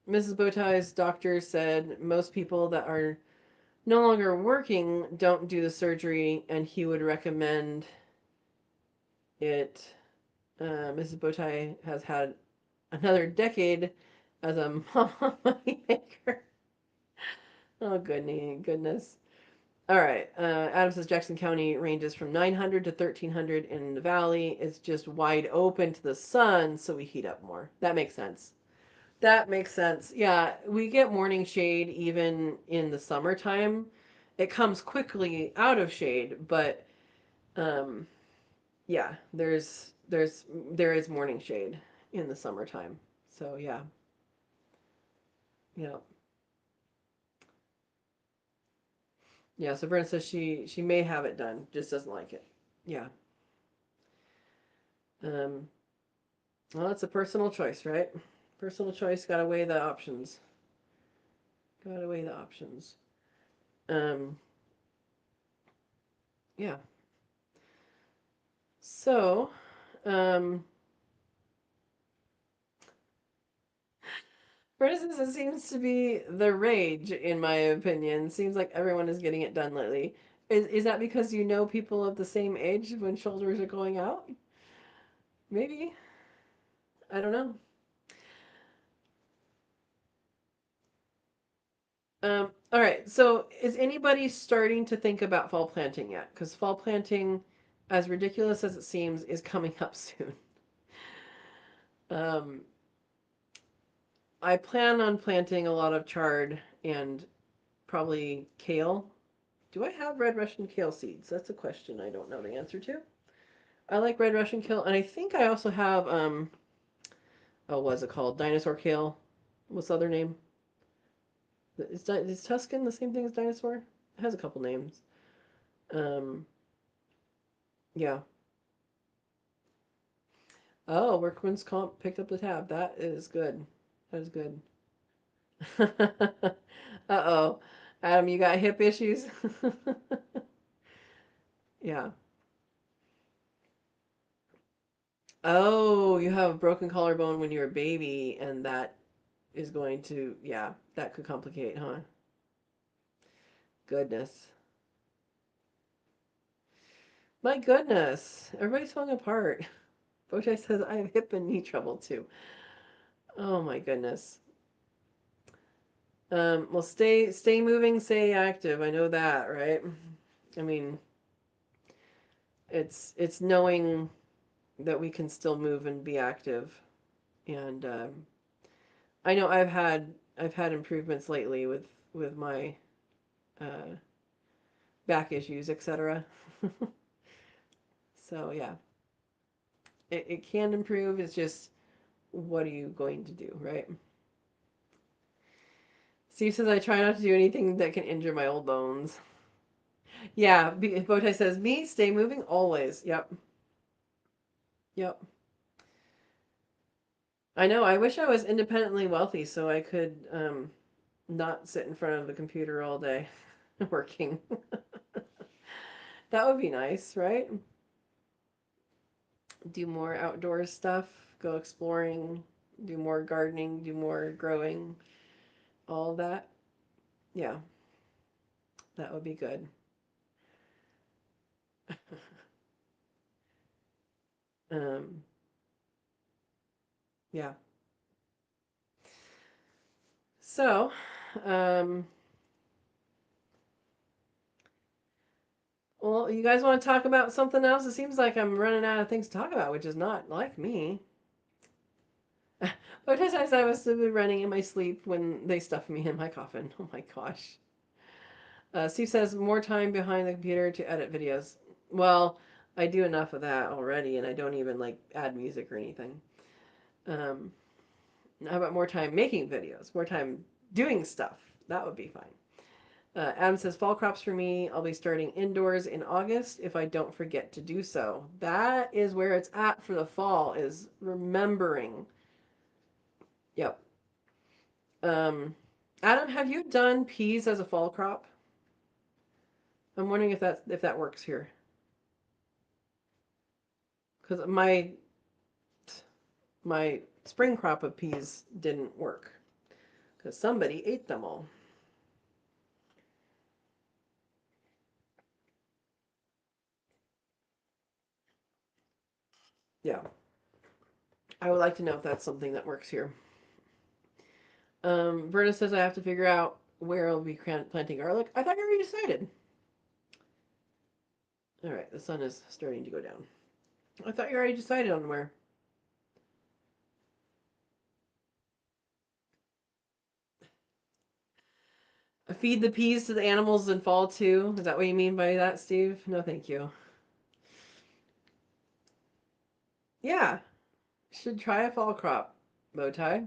Mrs. Bowtie's doctor said most people that are no longer working don't do the surgery, and he would recommend it. Mrs. Bowtie has had another decade as a mama money maker. Oh, goodness. All right. Adam says Jackson County ranges from 900 to 1300 in the valley. It's just wide open to the sun, so we heat up more. That makes sense. That makes sense. Yeah, we get morning shade even in the summertime. it comes quickly out of shade, but um, yeah, there is morning shade in the summertime. So yeah, yeah, yeah. So Brenda says she may have it done, just doesn't like it. Yeah. Um, well, it's a personal choice, right? Personal choice. Got to weigh the options. Got to weigh the options. Um, yeah. So, um, for instance, it seems to be the rage, in my opinion. Seems like everyone is getting it done lately. Is that because you know people of the same age when shoulders are going out? Maybe. I don't know. All right. So, is anybody starting to think about fall planting yet? Because fall planting, as ridiculous as it seems, is coming up soon. Um, I plan on planting a lot of chard and probably kale. Do I have red Russian kale seeds? That's a question I don't know the answer to. I like red Russian kale, and I think I also have oh, what's it called? Dinosaur kale. What's the other name? Is Tuscan the same thing as dinosaur? It has a couple names. Um, yeah. Oh, Workman's Comp picked up the tab. That is good. That is good. Uh-oh. Adam, you got hip issues? Yeah. Oh, you have a broken collarbone when you're a baby, and that is going to, yeah, that could complicate, huh? Goodness. My goodness. Everybody's falling apart. Bojai says I have hip and knee trouble too. Oh my goodness. Well, stay moving, stay active. I know that, right? I mean, it's knowing that we can still move and be active. And I know I've had improvements lately with my uh, back issues, etc. So yeah, it can improve. It's just what are you going to do, right? Steve says I try not to do anything that can injure my old bones. Yeah, Bowtie says me stay moving always. Yep, yep. I know. I wish I was independently wealthy so I could not sit in front of the computer all day working. That would be nice, right? Do more outdoor stuff, go exploring, do more gardening, do more growing, all of that. Yeah, that would be good. Um, yeah. So, um, well, you guys want to talk about something else? It seems like I'm running out of things to talk about, which is not like me. But as I was running in my sleep when they stuffed me in my coffin. Oh my gosh. Steve says more time behind the computer to edit videos. Well, I do enough of that already, and I don't even like add music or anything. Um, how about more time making videos? More time doing stuff. That would be fine. Adam says fall crops for me. I'll be starting indoors in August if I don't forget to do so. That is where it's at for the fall. Is remembering. Yep. Um, Adam, have you done peas as a fall crop? I'm wondering if that works here because my spring crop of peas didn't work because somebody ate them all. Yeah, I would like to know if that's something that works here. Verna says I have to figure out where I'll be planting garlic. I thought you already decided. All right, the sun is starting to go down. I thought you already decided on where. Feed the peas to the animals in fall too. Is that what you mean by that, Steve? No, thank you. Yeah, should try a fall crop, bow tie.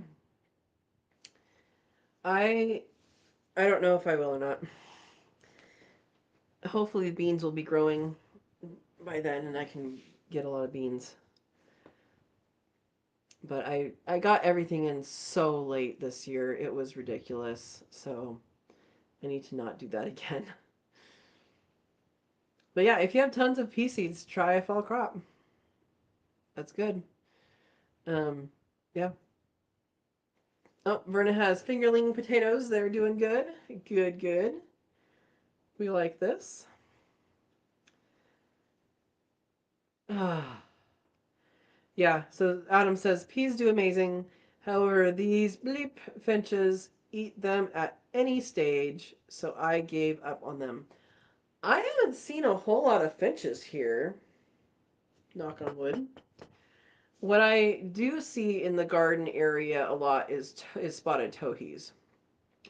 I I don't know if I will or not. Hopefully, beans will be growing by then, and I can get a lot of beans. But I got everything in so late this year. It was ridiculous. So I need to not do that again. But yeah, if you have tons of pea seeds, try a fall crop. That's good. Um, yeah. Oh, Verna has fingerling potatoes. They're doing good. Good, good. We like this. Ah, yeah. So Adam says peas do amazing. However, these bleep finches eat them at any stage, so I gave up on them. I haven't seen a whole lot of finches here. Knock on wood. What I do see in the garden area a lot is spotted towhees,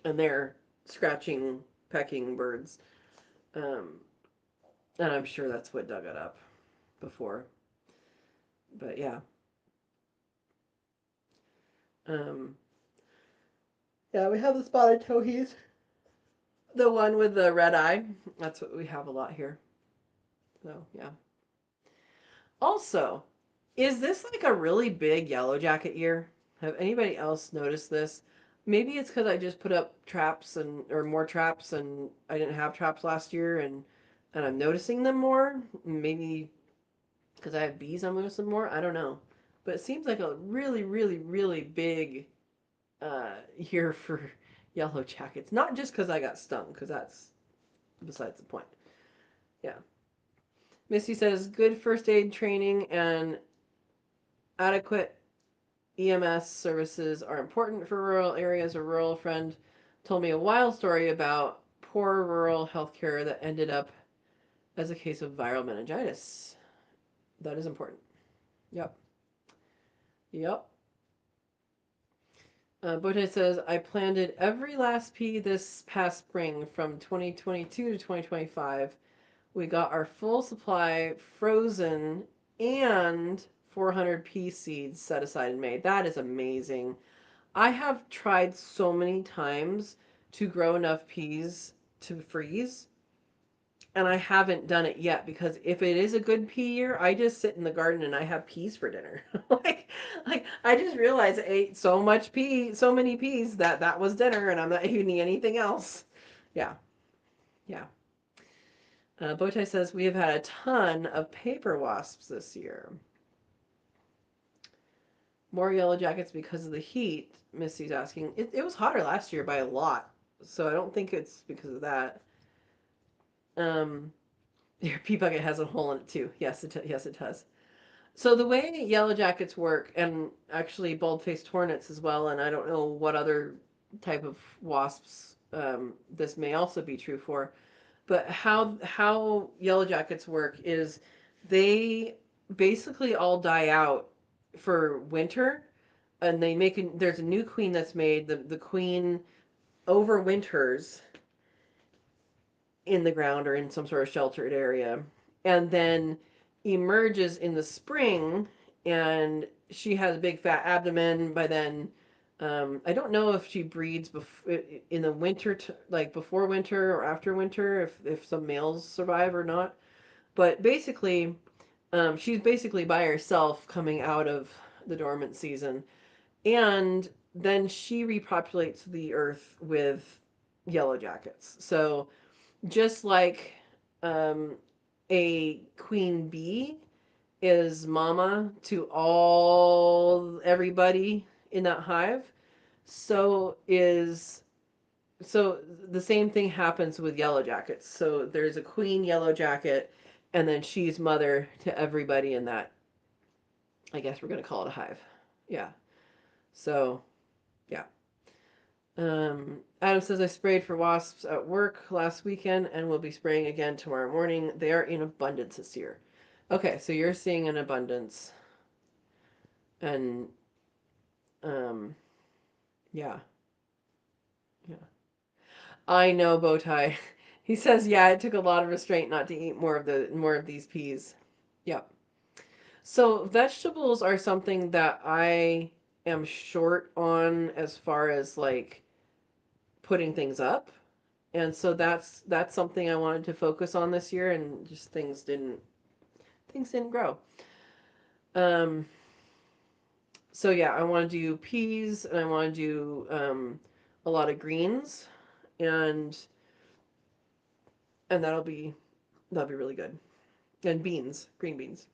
and they're scratching, pecking birds. Um, and I'm sure that's what dug it up before. But yeah, um, yeah, we have the spotted towhees, the one with the red eye. That's what we have a lot here. So yeah. Also, is this like a really big yellow jacket year? Have anybody else noticed this? Maybe it's because I just put up traps and or more traps and I didn't have traps last year and I'm noticing them more. Maybe because I have bees, I'm noticing more. I don't know, but it seems like a really, really, really big year for yellow jackets. Not just because I got stung, because that's besides the point. Yeah. Missy says good first aid training and adequate EMS services are important for rural areas. A rural friend told me a wild story about poor rural healthcare that ended up as a case of viral meningitis. That is important. Yep. Yep. Bote says, I planted every last pea this past spring from 2022 to 2025. We got our full supply frozen and 400 pea seeds set aside in May. That is amazing. I have tried so many times to grow enough peas to freeze, and I haven't done it yet because if it is a good pea year, I just sit in the garden and I have peas for dinner. like I just realized I ate so much pea, so many peas that that was dinner, and I'm not eating anything else. Yeah, yeah. Botai says we have had a ton of paper wasps this year. More yellow jackets because of the heat. Missy's asking. It was hotter last year by a lot, so I don't think it's because of that. Um, your pea bucket has a hole in it too. Yes, it does. So the way yellow jackets work, and actually bald-faced hornets as well, and I don't know what other type of wasps this may also be true for, but how yellow jackets work is they basically all die out for winter, and there's a new queen that's made. The queen overwinters in the ground or in some sort of sheltered area, and then emerges in the spring, and she has a big fat abdomen by then. I don't know if she breeds in the winter, like before winter or after winter, if some males survive or not. But basically, she's basically by herself coming out of the dormant season, and then she repopulates the earth with yellow jackets. So just like um, a queen bee is mama to all everybody in that hive, so is so the same thing happens with yellow jackets. So there's a queen yellow jacket, and then she's mother to everybody in that. I guess we're gonna call it a hive. Yeah. So yeah. Adam says I sprayed for wasps at work last weekend and will be spraying again tomorrow morning. They are in abundance this year. Okay, so you're seeing an abundance, and um, yeah, yeah. I know, Bowtie. He says, yeah, it took a lot of restraint not to eat more of these peas. Yep. So vegetables are something that I am short on as far as like putting things up. And so that's something I wanted to focus on this year, and just things didn't grow. Um so yeah, I want to do peas, and I want to do a lot of greens, and that'll be really good. And beans, green beans.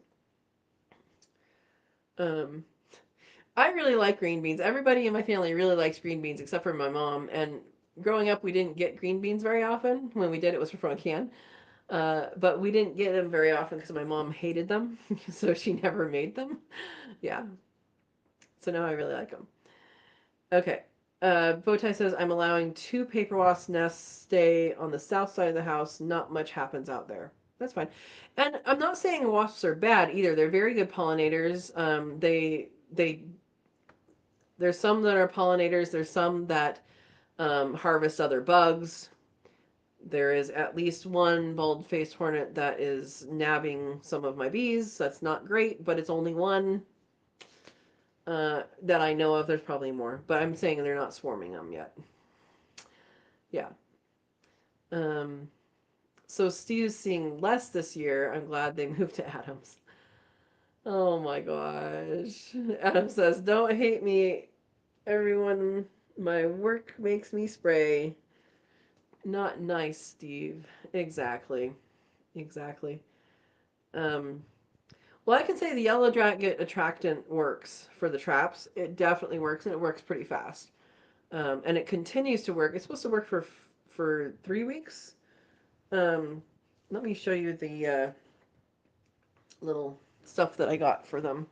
Um I really like green beans. Everybody in my family really likes green beans except for my mom. And growing up, we didn't get green beans very often. When we did, it was from a can. But we didn't get them very often because my mom hated them, so she never made them. Yeah, so now I really like them. Okay. Bowtie says, I'm allowing two paper wasp nests stay on the south side of the house. Not much happens out there. That's fine. And I'm not saying wasps are bad either. They're very good pollinators. There's some that are pollinators. There's some that harvest other bugs. There is at least one bald-faced hornet that is nabbing some of my bees. That's not great, but it's only one that I know of. There's probably more, but I'm saying they're not swarming them yet. Yeah. Um, so Steve's seeing less this year. I'm glad they moved to Adams. Oh my gosh. Adam says, don't hate me, everyone. My work makes me spray. Not nice, Steve. Exactly. Exactly. Um, well, I can say the yellow jacket attractant works for the traps. It definitely works, and it works pretty fast. And it continues to work. It's supposed to work for 3 weeks. Um, Let me show you the little stuff that I got for them.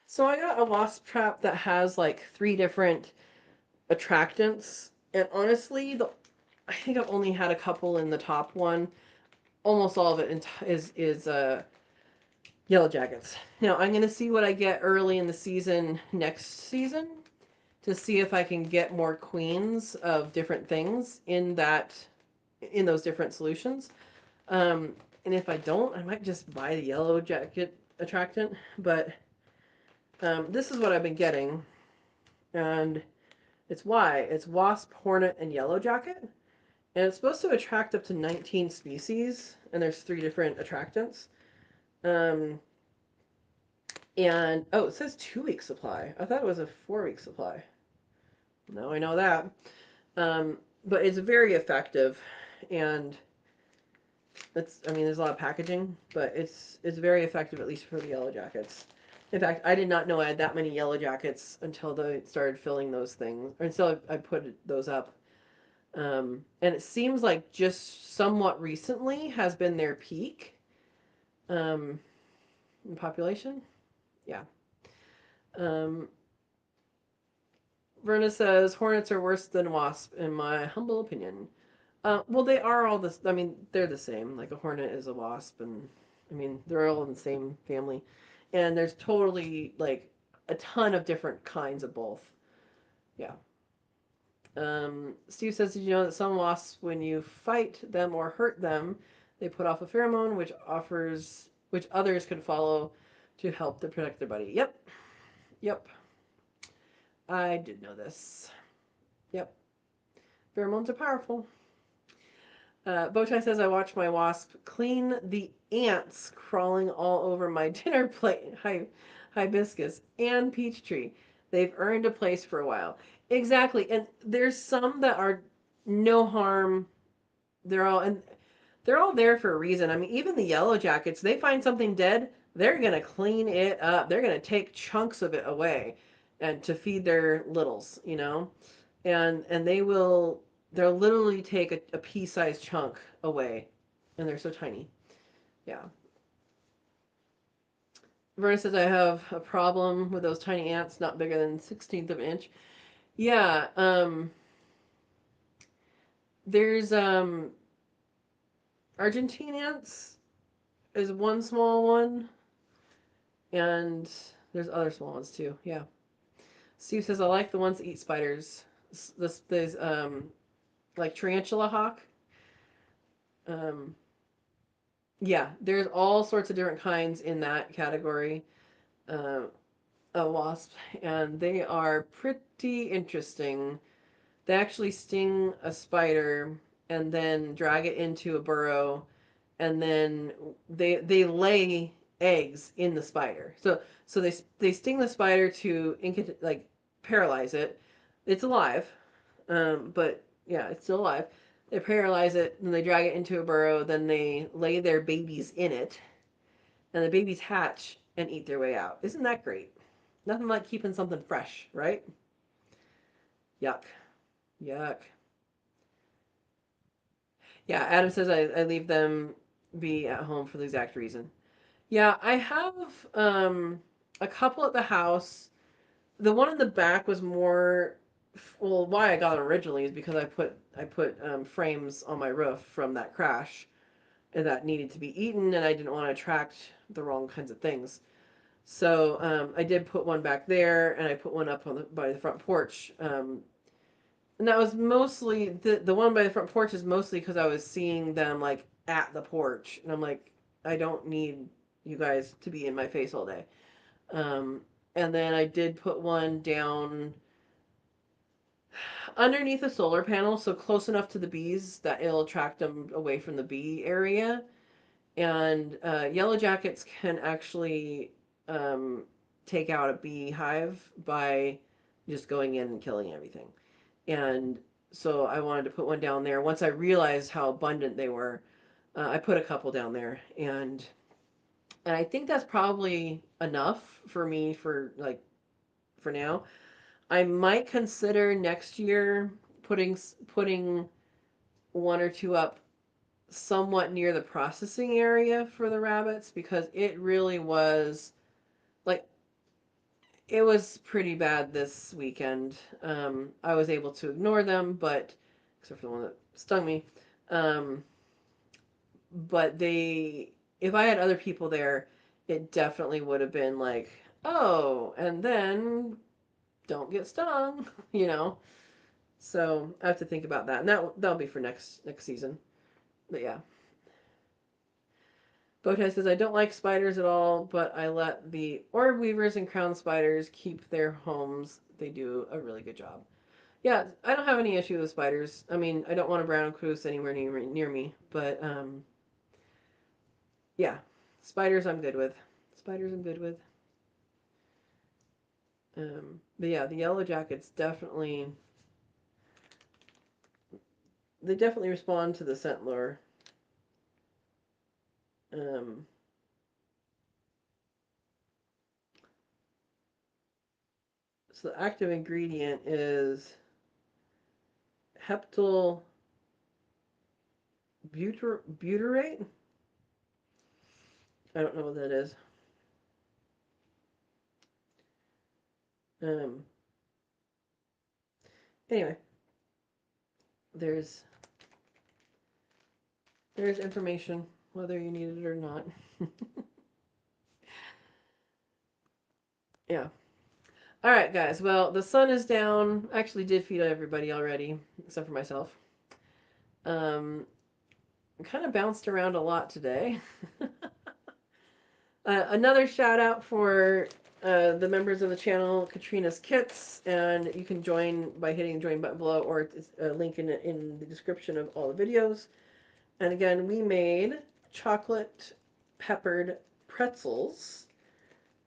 So I got a wasp trap that has like three different attractants, and honestly, I think I've only had a couple in the top one. Almost all of it is yellow jackets. Now I'm gonna see what I get early in the season next season to see if I can get more queens of different things in those different solutions. Um, and if I don't, I might just buy the yellow jacket attractant. But this is what I've been getting, and it's wasp, hornet, and yellow jacket, and it's supposed to attract up to 19 species, and there's three different attractants. Um, and oh, it says 2 week supply. I thought it was a 4 week supply. Now I know that. Um, but it's very effective, and I mean, there's a lot of packaging, but it's very effective, at least for the yellow jackets. In fact, I did not know I had that many yellow jackets until they started filling those things, or until I put those up. And it seems like just somewhat recently has been their peak um, in population. Yeah. Um, Verna says hornets are worse than wasp, in my humble opinion. Well, they are all this. I mean, they're the same. Like a hornet is a wasp, and I mean, they're all in the same family. And there's totally like a ton of different kinds of both. Yeah. Steve says, did you know that some wasps, when you fight them or hurt them, they put off a pheromone which others could follow to help to protect their buddy. Yep. Yep. I did know this. Yep. Pheromones are powerful. Bowtie says, I watched my wasp clean the ants crawling all over my dinner plate, hibiscus, and peach tree. They've earned a place for a while. Exactly. And there's some that are no harm. They're all, and they're all there for a reason. I mean, even the yellow jackets, they find something dead, they're going to clean it up. They're going to take chunks of it away and to feed their littles, you know? And they'll literally take a pea-sized chunk away, and they're so tiny. Yeah. Verna says I have a problem with those tiny ants not bigger than 16th of an inch. Yeah, there's Argentine ants is one small one, and there's other small ones too. Yeah. Steve says I like the ones that eat spiders. This there's like tarantula hawk. Um, yeah, there's all sorts of different kinds in that category. Uh, a wasp, and they are pretty interesting. They actually sting a spider and then drag it into a burrow, and then they lay eggs in the spider. So they sting the spider to like paralyze it. It's alive, but yeah, it's still alive. They paralyze it, and they drag it into a burrow. Then they lay their babies in it, and the babies hatch and eat their way out. Isn't that great? Nothing like keeping something fresh, right? Yuck. Yuck. Yeah, Adam says I leave them be at home for the exact reason. Yeah, I have a couple at the house. The one in the back was more well, why I got it originally is because I put frames on my roof from that crash and that needed to be eaten, and I didn't want to attract the wrong kinds of things. So I did put one back there, and I put one up on by the front porch. And that was mostly the one by the front porch is mostly because I was seeing them like at the porch, and I'm like, I don't need you guys to be in my face all day. Um, and then I did put one down underneath a solar panel, so close enough to the bees that it'll attract them away from the bee area. And yellow jackets can actually um, take out a beehive by just going in and killing everything. And so I wanted to put one down there. Once I realized how abundant they were, I put a couple down there, and I think that's probably enough for me for like for now. I might consider next year putting one or two up somewhat near the processing area for the rabbits because it really was like it was pretty bad this weekend. I was able to ignore them, but except for the one that stung me. Um, but if I had other people there, it definitely would have been like, oh, and then don't get stung, you know. So I have to think about that, and that'll be for next season. But yeah, Bowtie says I don't like spiders at all, but I let the orb weavers and crown spiders keep their homes. They do a really good job. Yeah, I don't have any issue with spiders. I mean, I don't want a brown recluse anywhere near me, but yeah, spiders I'm good with. Spiders I'm good with. But yeah, the yellow jackets definitely respond to the scent lure. Um, so the active ingredient is heptyl butyrate. I don't know what that is. Um, anyway, there's there's information whether you need it or not. Yeah. All right, guys. Well, the sun is down. I actually did feed everybody already, except for myself. Um, kind of bounced around a lot today. Another shout out for the members of the channel, Katrina's Kits, and you can join by hitting the join button below, or it's a link in the description of all the videos. And again, we made chocolate peppered pretzels,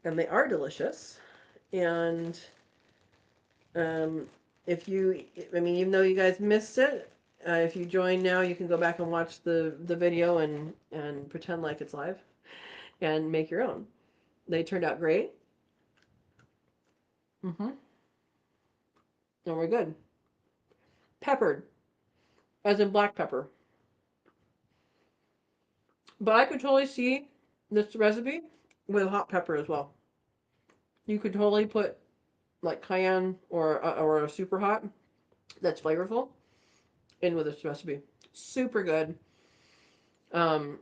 and they are delicious. And um, if you, I mean, even though you guys missed it, if you join now, you can go back and watch the video and pretend like it's live and make your own. They turned out great. Mm-hmm. And we're good. Peppered, as in black pepper. But I could totally see this recipe with hot pepper as well. You could totally put like cayenne or a super hot that's flavorful in with this recipe. Super good. Um,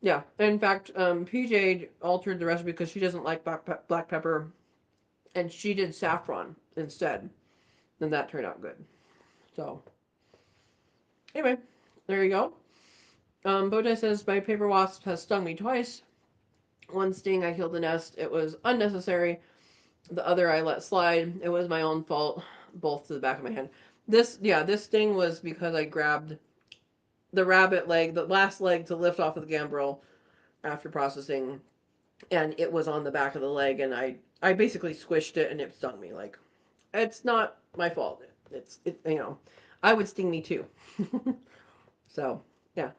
yeah. In fact, PJ altered the recipe because she doesn't like black pepper, and she did saffron instead, and that turned out good. So anyway, there you go. Bowtie says my paper wasp has stung me twice. One sting, I killed the nest. It was unnecessary. The other I let slide. It was my own fault. Both to the back of my hand. This sting was because I grabbed the rabbit leg, the last leg to lift off of the gambrel after processing, and it was on the back of the leg, and I basically squished it, and it stung me. Like, it's not my fault. It. I would sting me too. So yeah.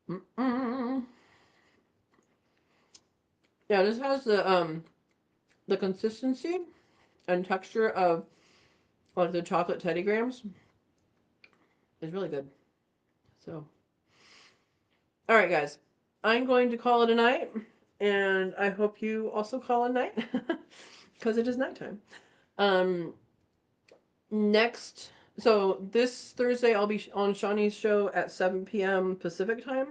Mm-mm. Yeah, this has the consistency and texture of like the chocolate Teddy Grahams. It's really good. So, all right, guys, I'm going to call it a night, and I hope you also call it a night because it is nighttime. Um, next, so this Thursday I'll be on Shawnee's show at 7 p.m. Pacific time.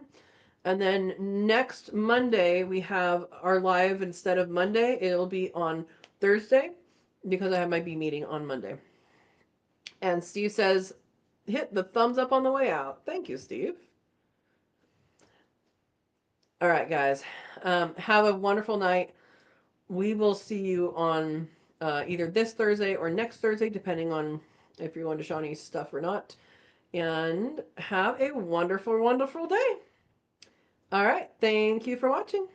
And then next Monday, we have our live instead of Monday. It'll be on Thursday because I have my B meeting on Monday. And Steve says, hit the thumbs up on the way out. Thank you, Steve. All right, guys. Have a wonderful night. We will see you on either this Thursday or next Thursday, depending on if you're going to Shawnee's stuff or not. And have a wonderful, wonderful day. All right. Thank you for watching.